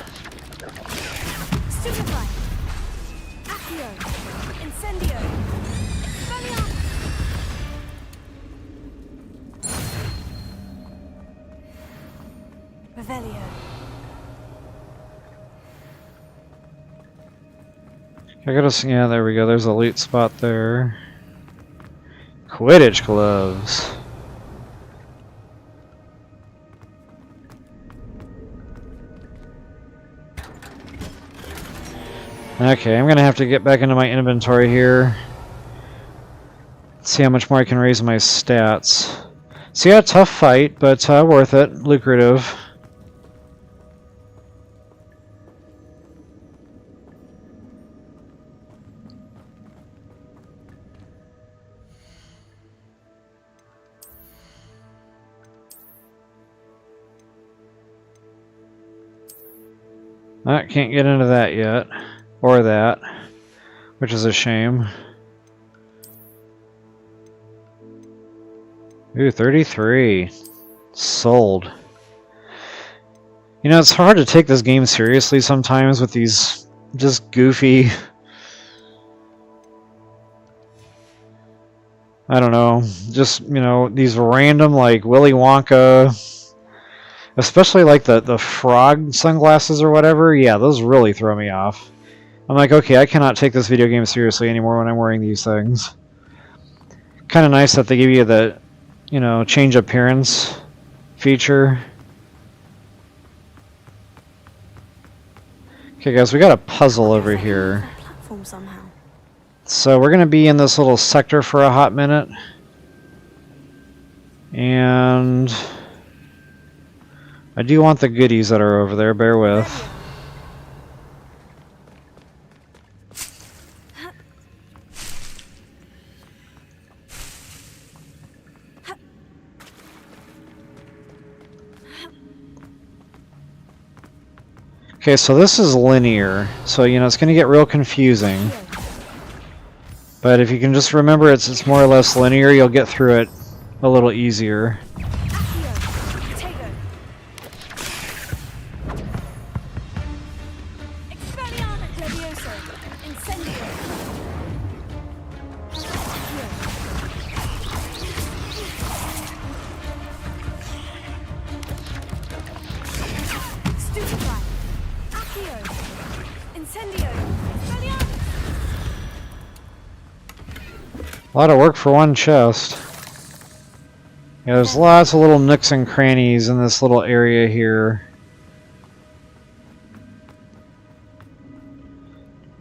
I gotta, yeah, there we go. There's a loot spot there. Quidditch gloves. Okay, I'm gonna have to get back into my inventory here. See how much more I can raise my stats. So yeah, tough fight, but worth it. Lucrative. I can't get into that yet, or that, which is a shame. Ooh, 33. Sold. You know, it's hard to take this game seriously sometimes with these just goofy, I don't know, just, you know, these random, like, Willy Wonka, especially like the frog sunglasses or whatever. Yeah, those really throw me off. I'm like, okay, I cannot take this video game seriously anymore when I'm wearing these things. Kind of nice that they give you the, you know, change appearance feature. Okay, guys, we got a puzzle over here. So we're going to be in this little sector for a hot minute. And I do want the goodies that are over there, bear with. Okay, so this is linear, so you know it's going to get real confusing. But if you can just remember it's more or less linear, you'll get through it a little easier. A lot of work for one chest. Yeah, there's lots of little nooks and crannies in this little area here.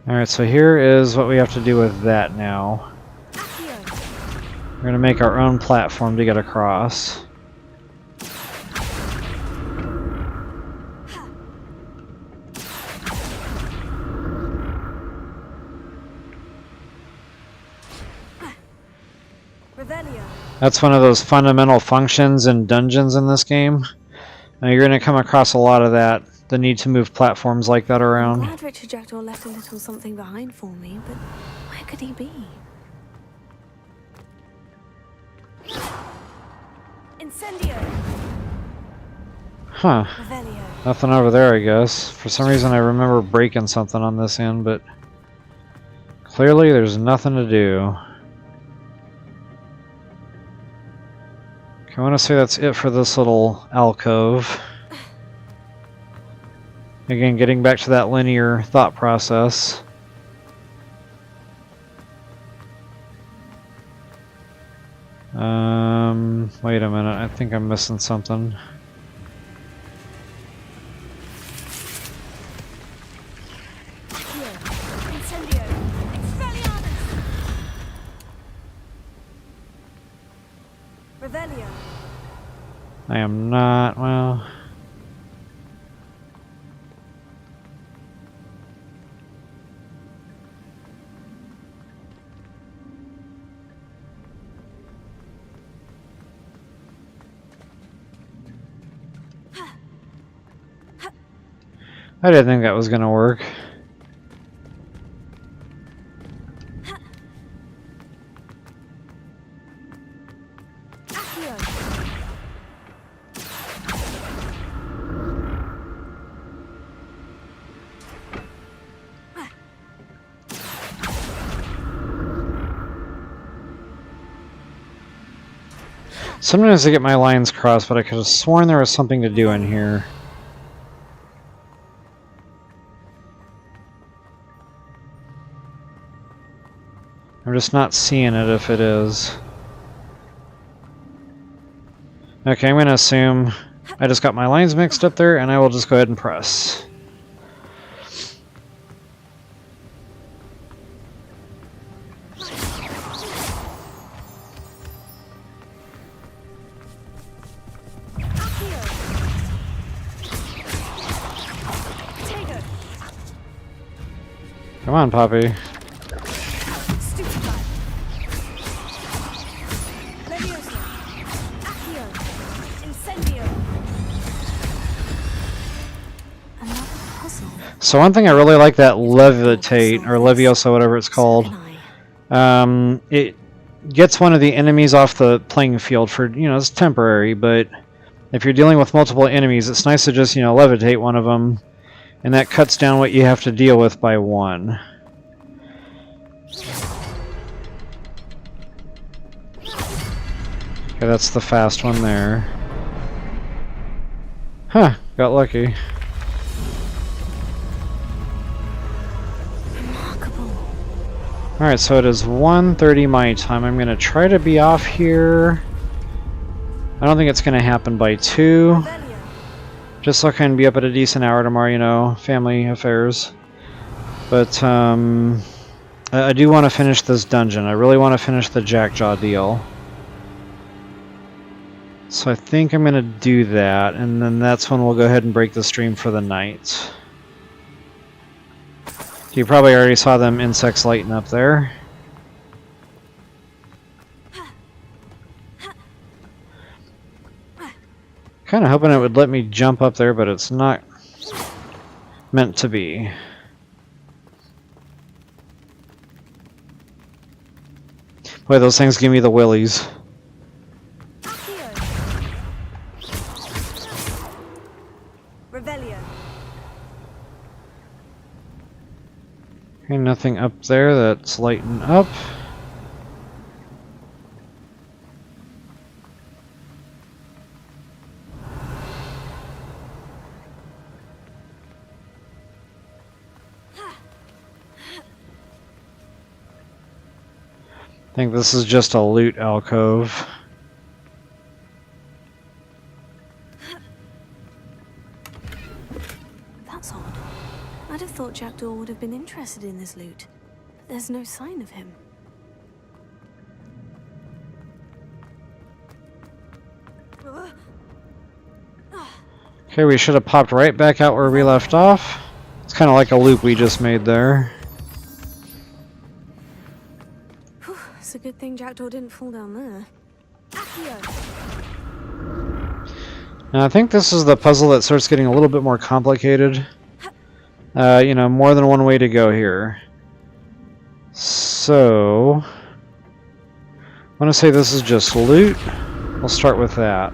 Alright, so here is what we have to do with that now. We're going to make our own platform to get across. That's one of those fundamental functions in dungeons in this game. Now you're going to come across a lot of that, the need to move platforms like that around. I'm glad Richard Jackdaw left a little something behind for me, but where could he be? Incendio. Huh. Nothing over there, I guess. For some reason I remember breaking something on this end, but clearly there's nothing to do. I want to say that's it for this little alcove. Again, getting back to that linear thought process. Wait a minute, I think I'm missing something. I am not, well... I didn't think that was going to work. Sometimes I get my lines crossed, but I could have sworn there was something to do in here. I'm just not seeing it if it is. Okay, I'm going to assume I just got my lines mixed up there, and I will just go ahead and press. Come on, Poppy. So one thing I really like that levitate, or leviosa, whatever it's called. It gets one of the enemies off the playing field for, you know, it's temporary, but if you're dealing with multiple enemies, it's nice to just, you know, levitate one of them, and that cuts down what you have to deal with by one. Okay, that's the fast one there. Huh, got lucky. Alright, so it is 1:30 my time. I'm going to try to be off here. I don't think it's going to happen by 2. Just so I can be up at a decent hour tomorrow, you know, family affairs. But, I do want to finish this dungeon. I really want to finish the Jackdaw deal. So I think I'm going to do that, and then that's when we'll go ahead and break the stream for the night. You probably already saw them insects lighting up there. Kind of hoping it would let me jump up there, but it's not meant to be. Boy, those things give me the willies. Okay, nothing up there that's lighting up. I think this is just a loot alcove. That's odd. I'd have thought Jackdaw would have been interested in this loot, but there's no sign of him. Okay, we should have popped right back out where we left off. It's kind of like a loop we just made there. Whew, it's a good thing Jackdaw didn't fall down there. Now I think this is the puzzle that starts getting a little bit more complicated. You know, more than one way to go here. So, I want to say this is just loot. We'll start with that.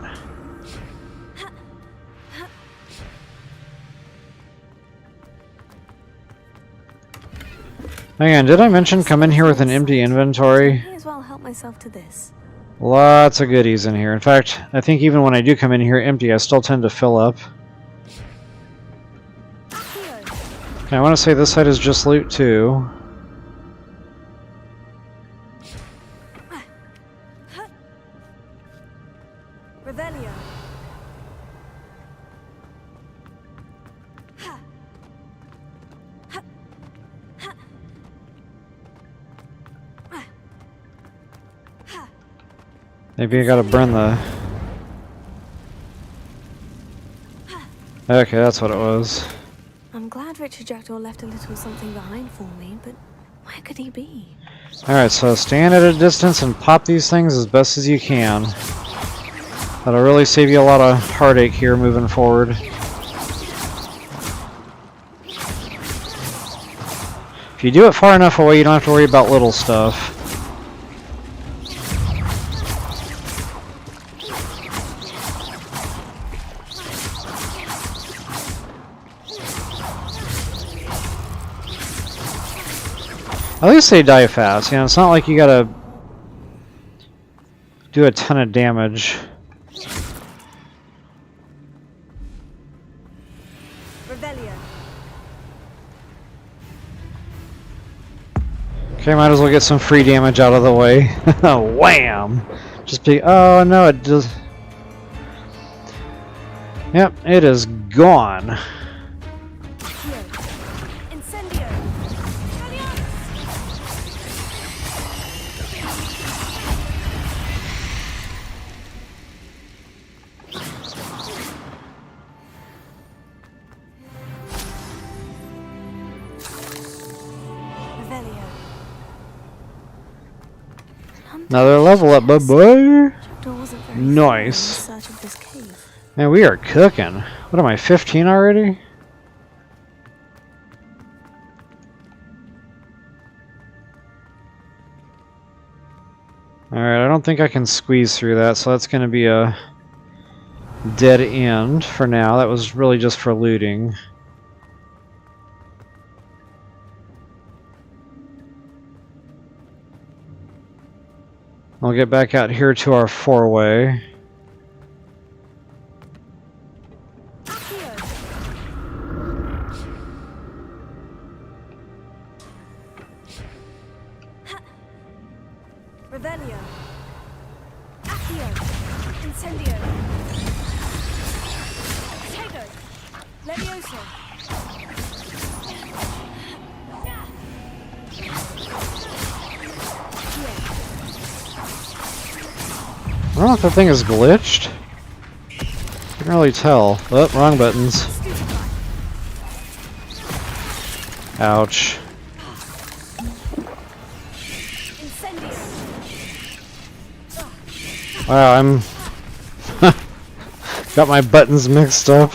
Hang on, did I mention come in here with an empty inventory? May as well help myself to this. Lots of goodies in here. In fact, I think even when I do come in here empty, I still tend to fill up. Okay, I want to say this side is just loot too. Revelio. Maybe I gotta burn the... Okay, that's what it was. I'm glad Richard Jackdaw left a little something behind for me, but where could he be? Alright, so stand at a distance and pop these things as best as you can. That'll really save you a lot of heartache here moving forward. If you do it far enough away, you don't have to worry about little stuff. At least they die fast, you know, it's not like you gotta do a ton of damage. Okay, might as well get some free damage out of the way. Wham! Just be, oh no, it does. Yep, it is gone. Another level up, boy. Nice. Man, we are cooking. What am I, 15 already? Alright, I don't think I can squeeze through that, so that's going to be a dead end for now. That was really just for looting. I'll get back out here to our four-way. Revelio. Accio. Incendio. Tego. Levioso. I don't know if that thing is glitched. Can't really tell. Oh, wrong buttons. Ouch. Wow, I'm got my buttons mixed up.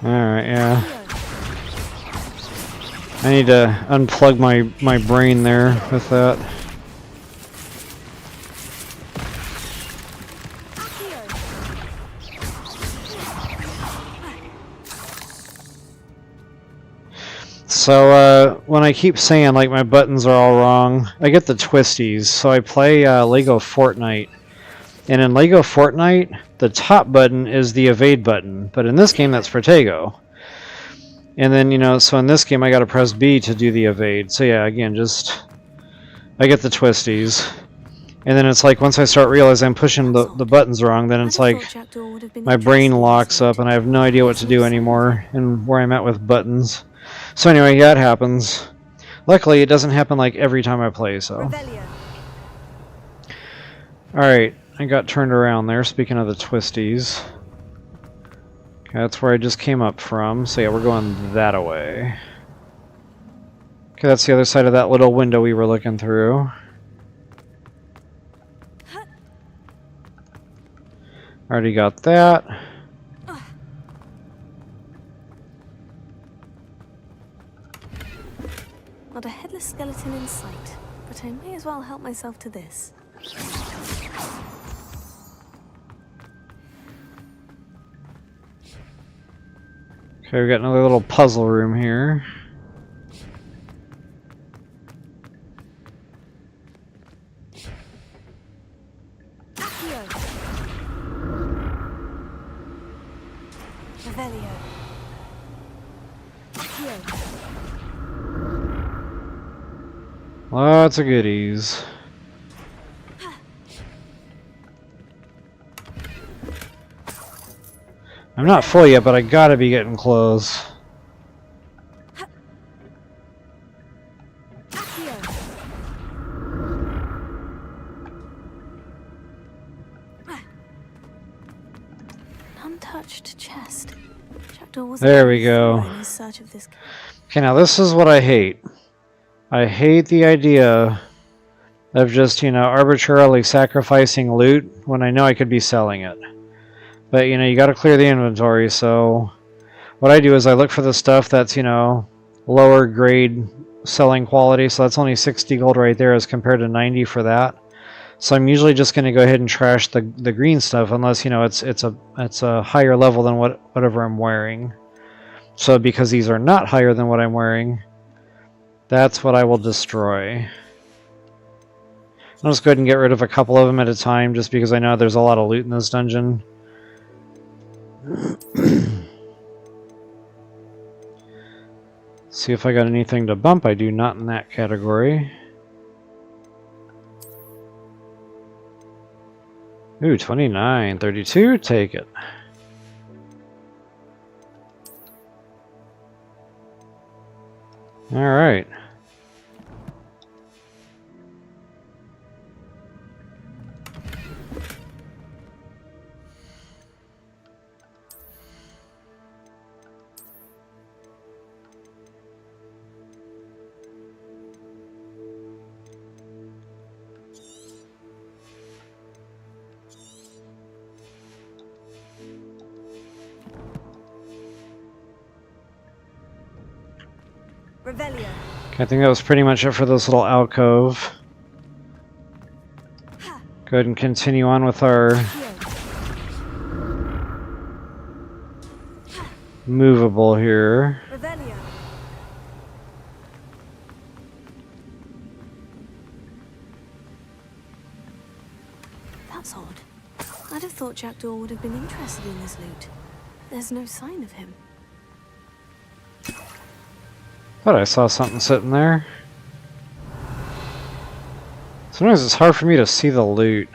Alright, yeah. I need to unplug my brain there with that. So, when I keep saying, like, my buttons are all wrong, I get the twisties. So I play Lego Fortnite. And in Lego Fortnite, the top button is the evade button. But in this game, that's Protego. And then, you know, so in this game, I gotta press B to do the evade. So yeah, again, I get the twisties. And then it's like, once I start realizing I'm pushing the buttons wrong, then it's like, my brain locks up and I have no idea what to do anymore and where I'm at with buttons. So anyway, yeah, it happens. Luckily, it doesn't happen like every time I play, so. Alright, I got turned around there, speaking of the twisties. Okay, that's where I just came up from, so yeah, we're going that way. Okay, that's the other side of that little window we were looking through. Already got that. Not a headless skeleton in sight, but I may as well help myself to this. Okay, we got another little puzzle room here. Lots of goodies. I'm not full yet, but I gotta be getting close. Untouched chest. There we go. Okay, now this is what I hate. I hate the idea of just, you know, arbitrarily sacrificing loot when I know I could be selling it. But, you know, you gotta clear the inventory, so what I do is I look for the stuff that's, you know, lower grade selling quality, so that's only 60 gold right there as compared to 90 for that. So I'm usually just gonna go ahead and trash the green stuff unless, you know, it's a higher level than whatever I'm wearing. So because these are not higher than what I'm wearing, that's what I will destroy. I'll just go ahead and get rid of a couple of them at a time just because I know there's a lot of loot in this dungeon. See if I got anything to bump. I do not in that category. Ooh, 29, 32, take it. All right. Okay, I think that was pretty much it for this little alcove. Go ahead and continue on with our movable here. That's odd. I'd have thought Jackdaw would have been interested in this loot. There's no sign of him. Thought I saw something sitting there. Sometimes it's hard for me to see the loot.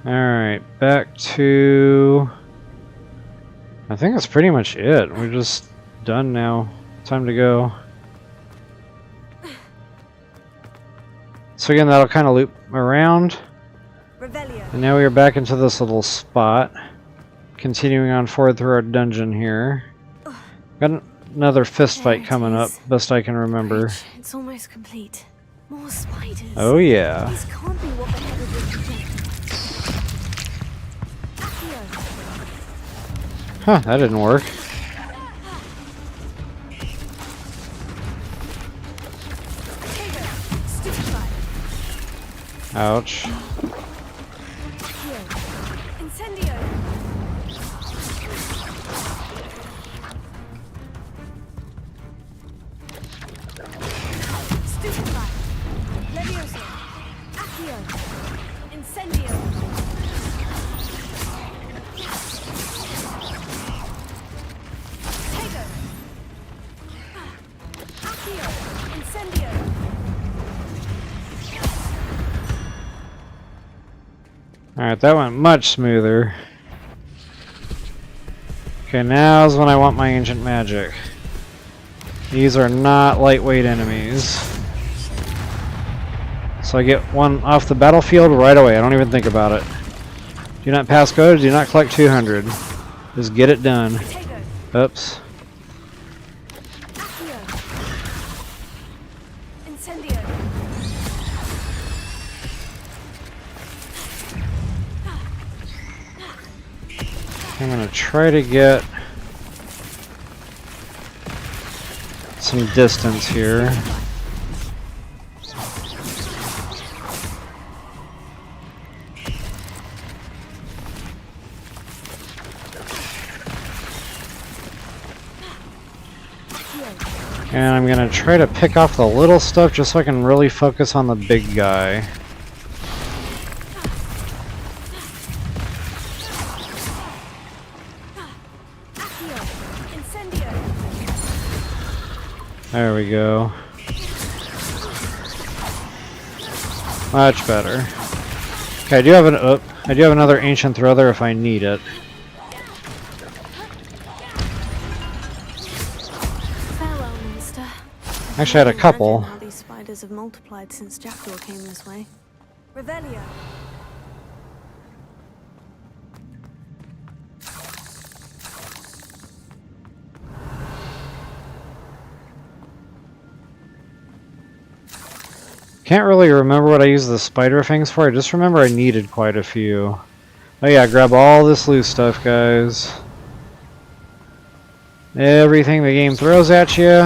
Alright, back to... I think that's pretty much it. We're just done now. Time to go. So again, that'll kind of loop around. And now we are back into this little spot. Continuing on forward through our dungeon here. Got another fist fight coming up, best I can remember. It's almost complete. More spiders. Oh yeah. This can't be what the hell is Huh, that didn't work. Ouch. Incendio. Stupefy. Levioso. Accio. Incendio. Tego. Accio. Incendio. Alright, that went much smoother. Okay, now's when I want my ancient magic. These are not lightweight enemies. So I get one off the battlefield right away. I don't even think about it. Do not pass go, do not collect 200. Just get it done. Oops. Incendio. I'm gonna try to get some distance here. And I'm gonna try to pick off the little stuff just so I can really focus on the big guy. There we go. Much better. Okay, I do have another ancient throw there if I need it. Farewell, monster. Actually, I had a couple. Imagine how these spiders have multiplied since Jackdaw came this way. Revelio. Can't really remember what I used the spider fangs for. I just remember I needed quite a few. Oh yeah, grab all this loose stuff, guys. Everything the game throws at you.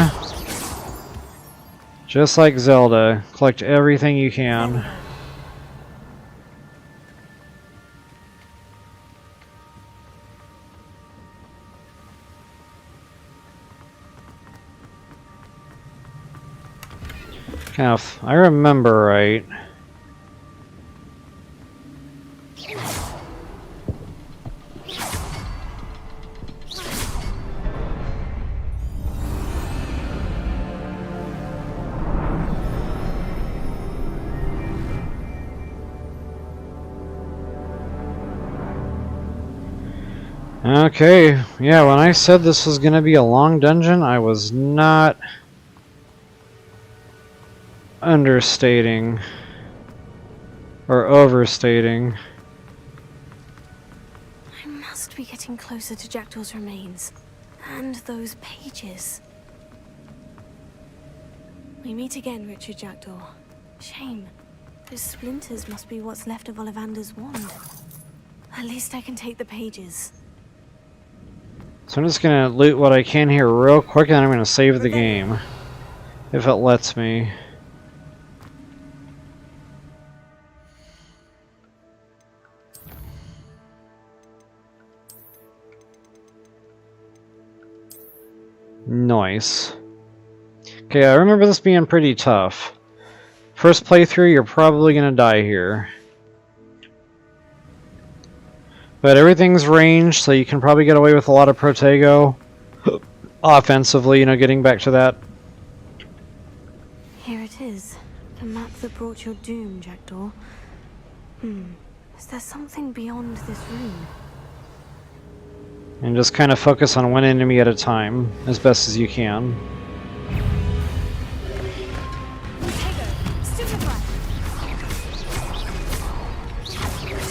Just like Zelda. Collect everything you can. Now, if I remember right, okay, yeah, when I said this was going to be a long dungeon, I was not understating or overstating. I must be getting closer to Jackdaw's remains. And those pages. We meet again, Richard Jackdaw. Shame. Those splinters must be what's left of Ollivander's wand. At least I can take the pages. So I'm just going to loot what I can here real quick, and then I'm going to save the game. If it lets me. Nice. Okay, I remember this being pretty tough. First playthrough, you're probably going to die here. But everything's ranged, so you can probably get away with a lot of Protego. Offensively, you know, getting back to that. Here it is. The map that brought your doom, Jackdaw. Is there something beyond this room? And just kind of focus on one enemy at a time, as best as you can.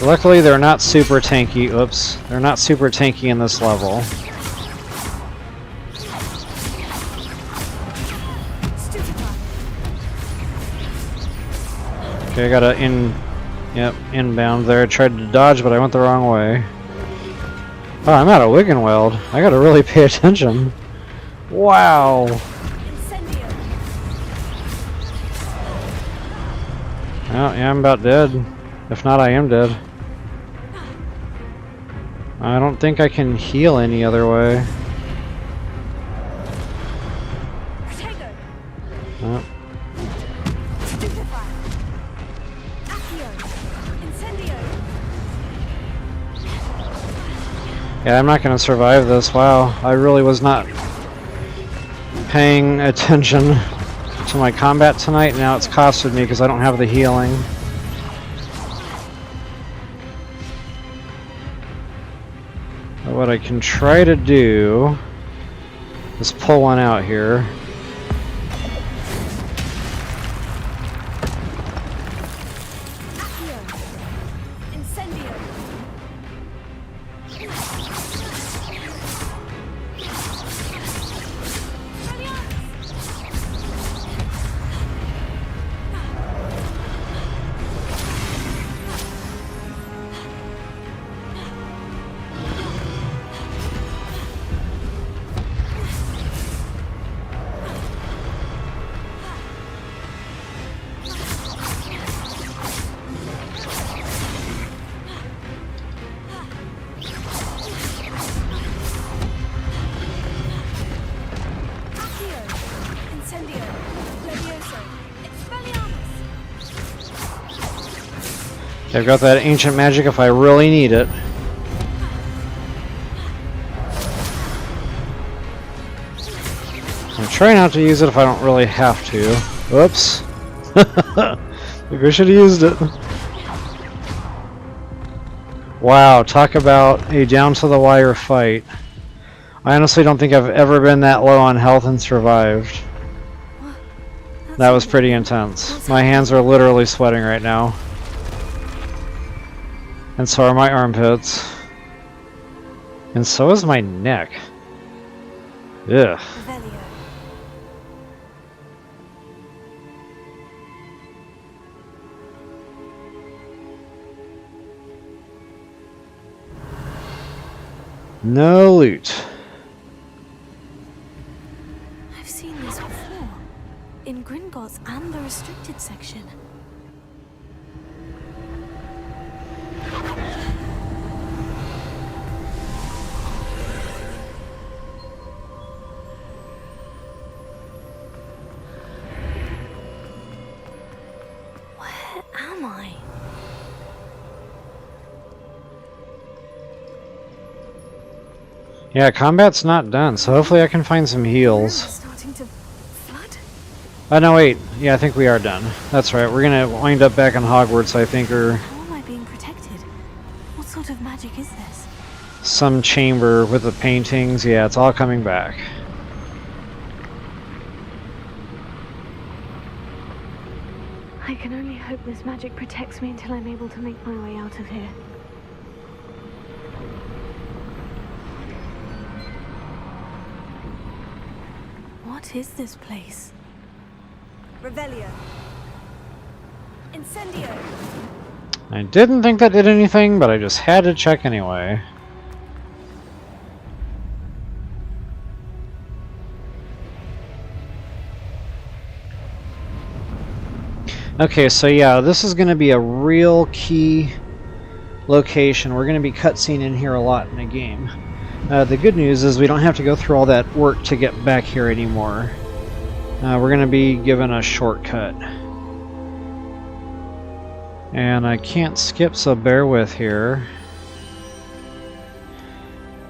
Luckily, they're not super tanky. Oops. They're not super tanky in this level. Okay, I got a inbound there. I tried to dodge, but I went the wrong way. Oh, I'm out of Wiggenweld. I gotta really pay attention. Wow. Oh, yeah, I'm about dead. If not, I am dead. I don't think I can heal any other way. Oh. Yeah, I'm not going to survive this. Wow, I really was not paying attention to my combat tonight. Now it's costed me because I don't have the healing. But what I can try to do is pull one out here. I've got that ancient magic if I really need it. I'll try not to use it if I don't really have to. Whoops. Maybe I should have used it. Wow, talk about a down-to-the-wire fight. I honestly don't think I've ever been that low on health and survived. That was pretty intense. My hands are literally sweating right now. And so are my armpits. And so is my neck. Ugh. No loot. I've seen this before. In Gringotts and the restricted section. Where am I? Yeah, combat's not done, so hopefully I can find some heals. Starting to flood? Oh, no, wait. Yeah, I think we are done. That's right. We're gonna wind up back in Hogwarts, I think, or How am I being protected? What sort of magic is this? some chamber with the paintings. Yeah, it's all coming back. I can only hope this magic protects me until I'm able to make my way out of here. What is this place? Revelio. Incendio. I didn't think that did anything, but I just had to check anyway. Okay, so yeah, this is going to be a real key location. We're going to be cutscene in here a lot in the game. The good news is we don't have to go through all that work to get back here anymore. We're going to be given a shortcut. And I can't skip, so bear with here.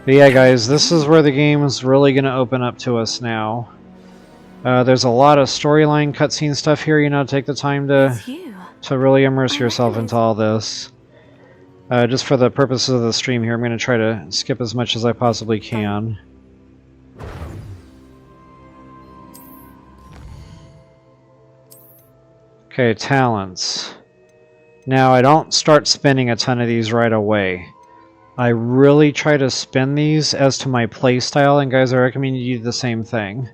But yeah, guys, this is where the game is really going to open up to us now. There's a lot of storyline cutscene stuff here, you know, take the time to really immerse yourself into all this. Just for the purposes of the stream here, I'm going to try to skip as much as I possibly can. Okay, talents. Now, I don't start spending a ton of these right away. I really try to spend these as to my playstyle, and guys, I recommend you do the same thing.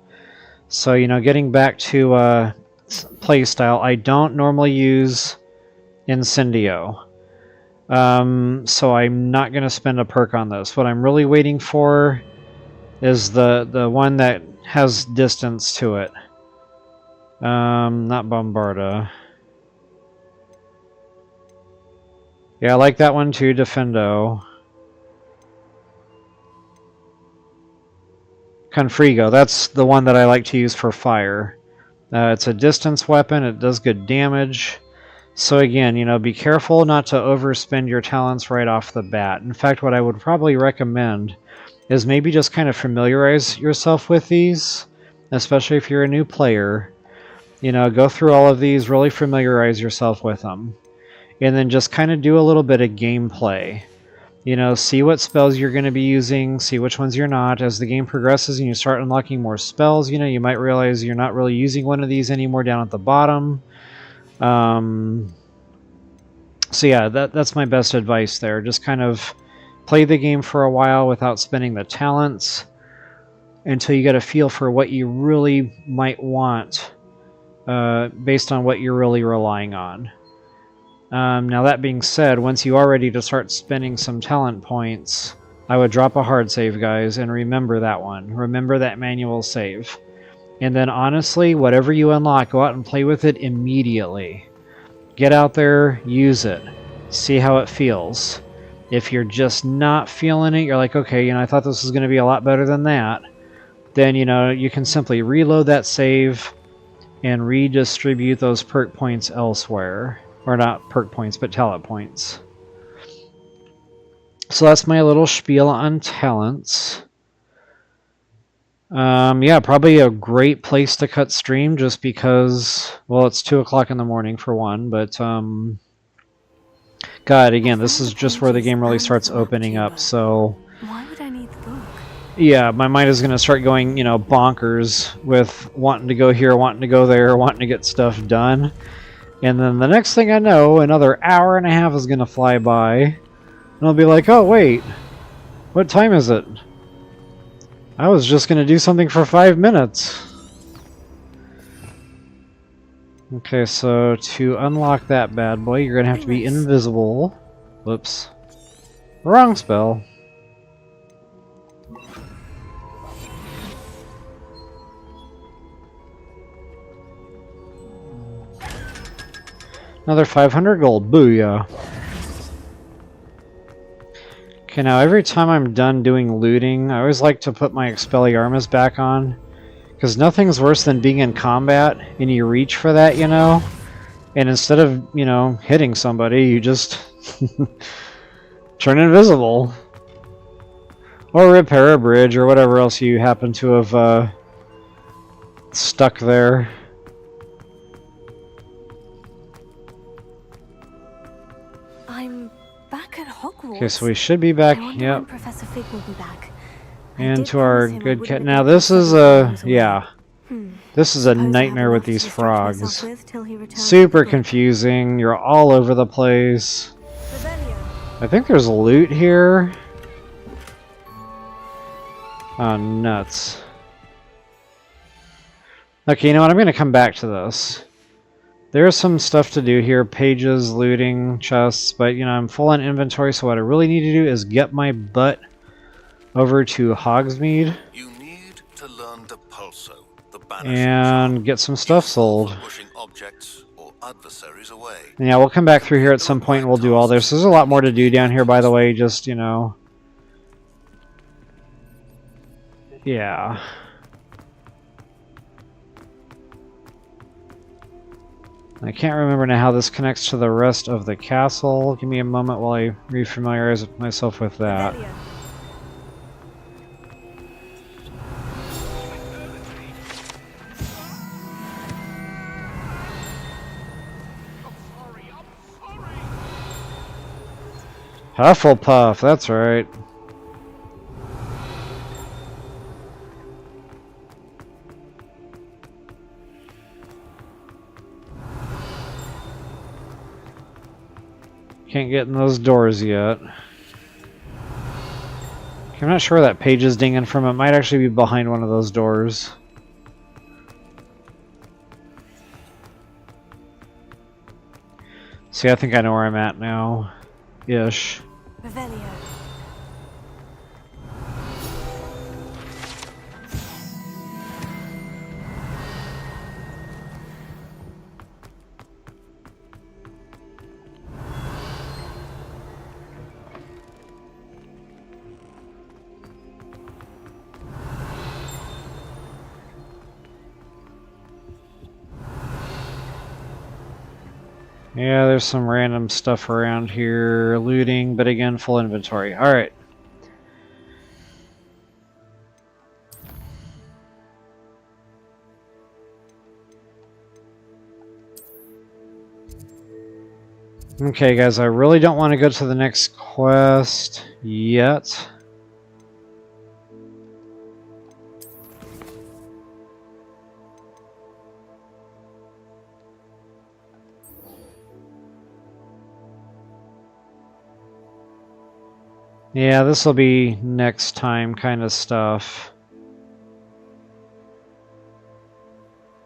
So, you know, getting back to playstyle, I don't normally use Incendio. So I'm not going to spend a perk on this. What I'm really waiting for is the one that has distance to it. Not Bombarda. Yeah, I like that one too, Defendo. Confrigo, that's the one that I like to use for fire. It's a distance weapon, it does good damage. So again, you know, be careful not to overspend your talents right off the bat. In fact, what I would probably recommend is maybe just kind of familiarize yourself with these, especially if you're a new player. You know, go through all of these, really familiarize yourself with them. And then just kind of do a little bit of gameplay. You know, see what spells you're going to be using, see which ones you're not. As the game progresses and you start unlocking more spells, you know, you might realize you're not really using one of these anymore down at the bottom. So yeah, that's my best advice there. Just kind of play the game for a while without spending the talents until you get a feel for what you really might want based on what you're really relying on. Now that being said, once you are ready to start spending some talent points, I would drop a hard save, guys, and remember that one. Remember that manual save. And then honestly, whatever you unlock, go out and play with it immediately. Get out there, use it. See how it feels. If you're just not feeling it, you're like, okay, you know, I thought this was going to be a lot better than that. Then, you know, you can simply reload that save and redistribute those perk points elsewhere. Or not perk points, but talent points. So that's my little spiel on talents. Yeah, probably a great place to cut stream just because, well, it's 2 o'clock in the morning for one, but, God, again, this is just where the game really starts opening up, so... Why would I need the book? Yeah, my mind is going to start going, you know, bonkers with wanting to go here, wanting to go there, wanting to get stuff done. And then the next thing I know, another hour and a half is going to fly by. And I'll be like, oh, wait. What time is it? I was just going to do something for 5 minutes. Okay, so to unlock that bad boy, you're going to have to be invisible. Whoops. Wrong spell. Another 500 gold. Booyah. Okay, now every time I'm done doing looting, I always like to put my Expelliarmus back on. Because nothing's worse than being in combat and you reach for that, you know? And instead of, you know, hitting somebody, you just turn invisible. Or repair a bridge or whatever else you happen to have stuck there. I'm back at Hogwarts. Okay, so we should be back. I wonder Yep. when Professor Fig will be back. I And did to our promise him I good wouldn't cat. let Now him this get is away. yeah. This is a Suppose I have nightmare with enough to these distract myself frogs. with till he returns Super with the book. confusing. You're all over the place. I think there's loot here. Oh, nuts. Okay, you know what? I'm going to come back to this. There's some stuff to do here. Pages, looting, chests. But, you know, I'm full on inventory, so what I really need to do is get my butt over to Hogsmeade. You need to learn the pulso, the and get some stuff sold. pushing objects or adversaries away. Yeah, we'll come back through here at some point and we'll do all this. There's a lot more to do down here, by the way, just, you know. Yeah. I can't remember now how this connects to the rest of the castle. Give me a moment while I refamiliarize myself with that. Hufflepuff, that's right. Can't get in those doors yet. I'm not sure where that page is dinging from. It might actually be behind one of those doors. See, I think I know where I'm at now. Ish. Revelio. Yeah, there's some random stuff around here. Looting, but again, full inventory. Alright. Okay, guys, I really don't want to go to the next quest yet. Yeah, this will be next time kind of stuff.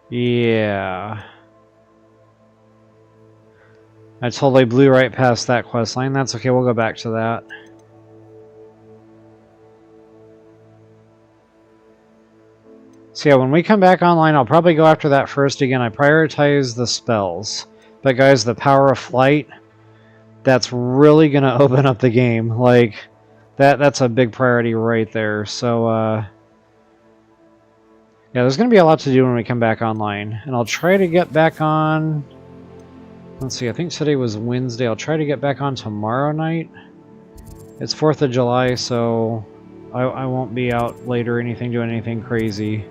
Yeah. I totally blew right past that quest line. That's okay, we'll go back to that. So yeah, when we come back online, I'll probably go after that first. Again, I prioritize the spells. But guys, the power of flight, that's really going to open up the game. Like, that's a big priority right there. So, yeah, there's going to be a lot to do when we come back online. And I'll try to get back on... Let's see, I think today was Wednesday. I'll try to get back on tomorrow night. It's 4th of July, so I won't be out late or anything, doing anything crazy.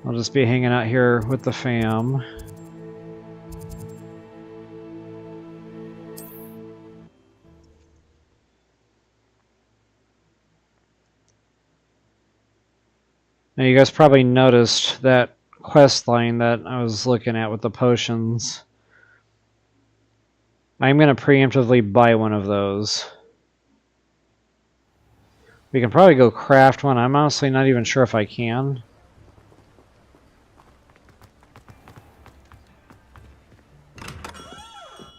I'll just be hanging out here with the fam. Now you guys probably noticed that quest line that I was looking at with the potions. I'm going to preemptively buy one of those. We can probably go craft one. I'm honestly not even sure if I can.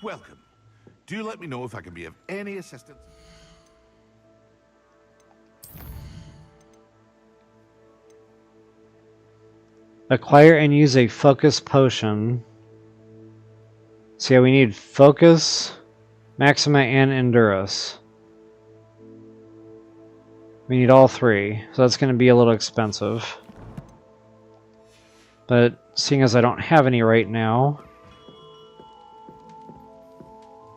Welcome. Do let me know if I can be of any assistance. Acquire and use a focus potion. So yeah, we need focus, Maxima, and Endurus. We need all three, so that's going to be a little expensive. But seeing as I don't have any right now,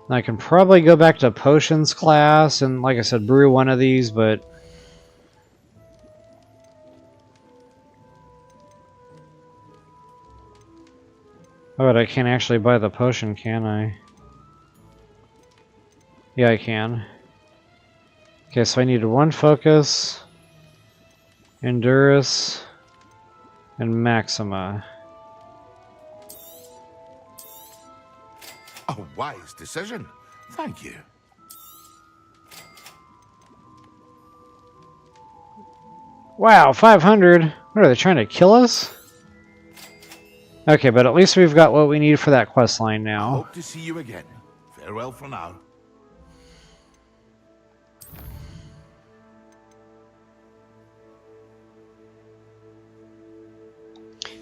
I can probably go back to potions class and, like I said, brew one of these, but... Oh, but I can't actually buy the potion, can I? Yeah, I can. Okay, so I need one focus, Endurus, and Maxima. A wise decision. Thank you. Wow, 500! What, are they trying to kill us? Okay, but at least we've got what we need for that quest line now. Hope to see you again. Farewell for now.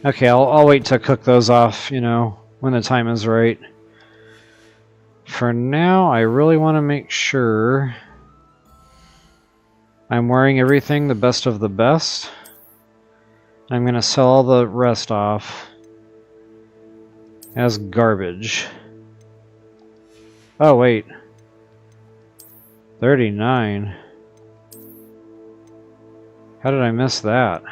Okay, I'll wait to cook those off, you know, when the time is right. For now, I really want to make sure I'm wearing everything the best of the best. I'm going to sell all the rest off as garbage. Oh, wait. 39. How did I miss that?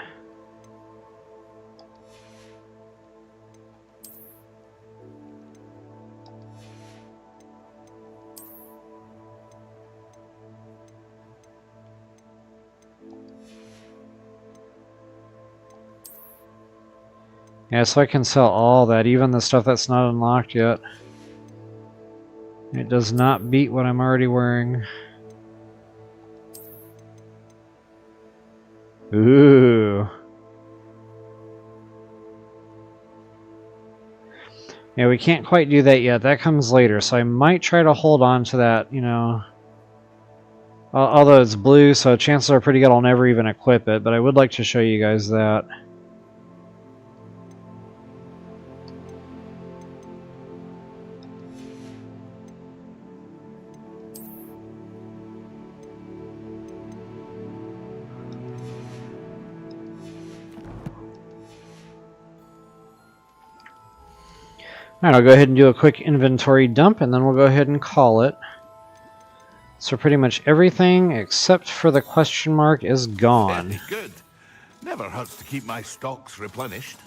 Yeah, so I can sell all that, even the stuff that's not unlocked yet. It does not beat what I'm already wearing. Ooh. Yeah, we can't quite do that yet. That comes later, so I might try to hold on to that, you know. Although it's blue, so chances are pretty good I'll never even equip it, but I would like to show you guys that. Alright, I'll go ahead and do a quick inventory dump, and then we'll go ahead and call it. So pretty much everything except for the question mark is gone. Very good. Never hurts to keep my stocks replenished.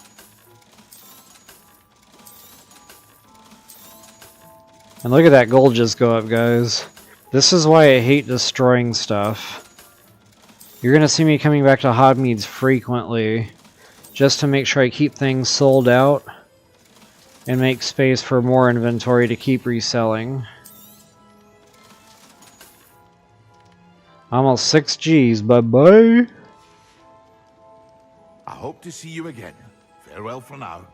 And look at that gold just go up, guys. This is why I hate destroying stuff. You're going to see me coming back to Hobmeads frequently, just to make sure I keep things sold out and make space for more inventory to keep reselling. Almost 6 Gs, bye-bye! I hope to see you again. Farewell for now.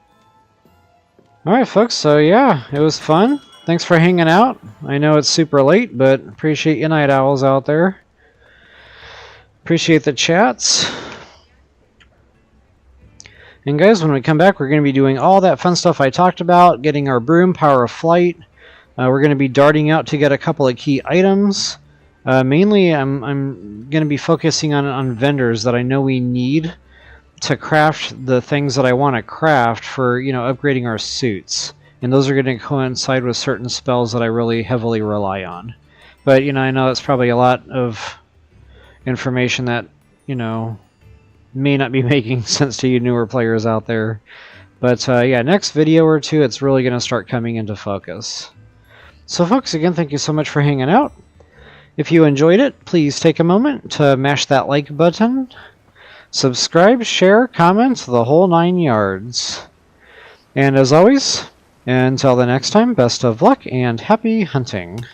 Alright folks, so yeah, it was fun. Thanks for hanging out. I know it's super late, but appreciate you night owls out there. Appreciate the chats. And guys, when we come back, we're going to be doing all that fun stuff I talked about, getting our broom, power of flight. We're going to be darting out to get a couple of key items. Mainly, I'm going to be focusing on vendors that I know we need to craft the things that I want to craft for, you know, upgrading our suits. And those are going to coincide with certain spells that I really heavily rely on. But, you know, I know that's probably a lot of information that, you know, may not be making sense to you newer players out there. But, yeah, next video or two, it's really going to start coming into focus. So, folks, again, thank you so much for hanging out. If you enjoyed it, please take a moment to mash that like button. Subscribe, share, comment, the whole 9 yards. And as always, until the next time, best of luck and happy hunting.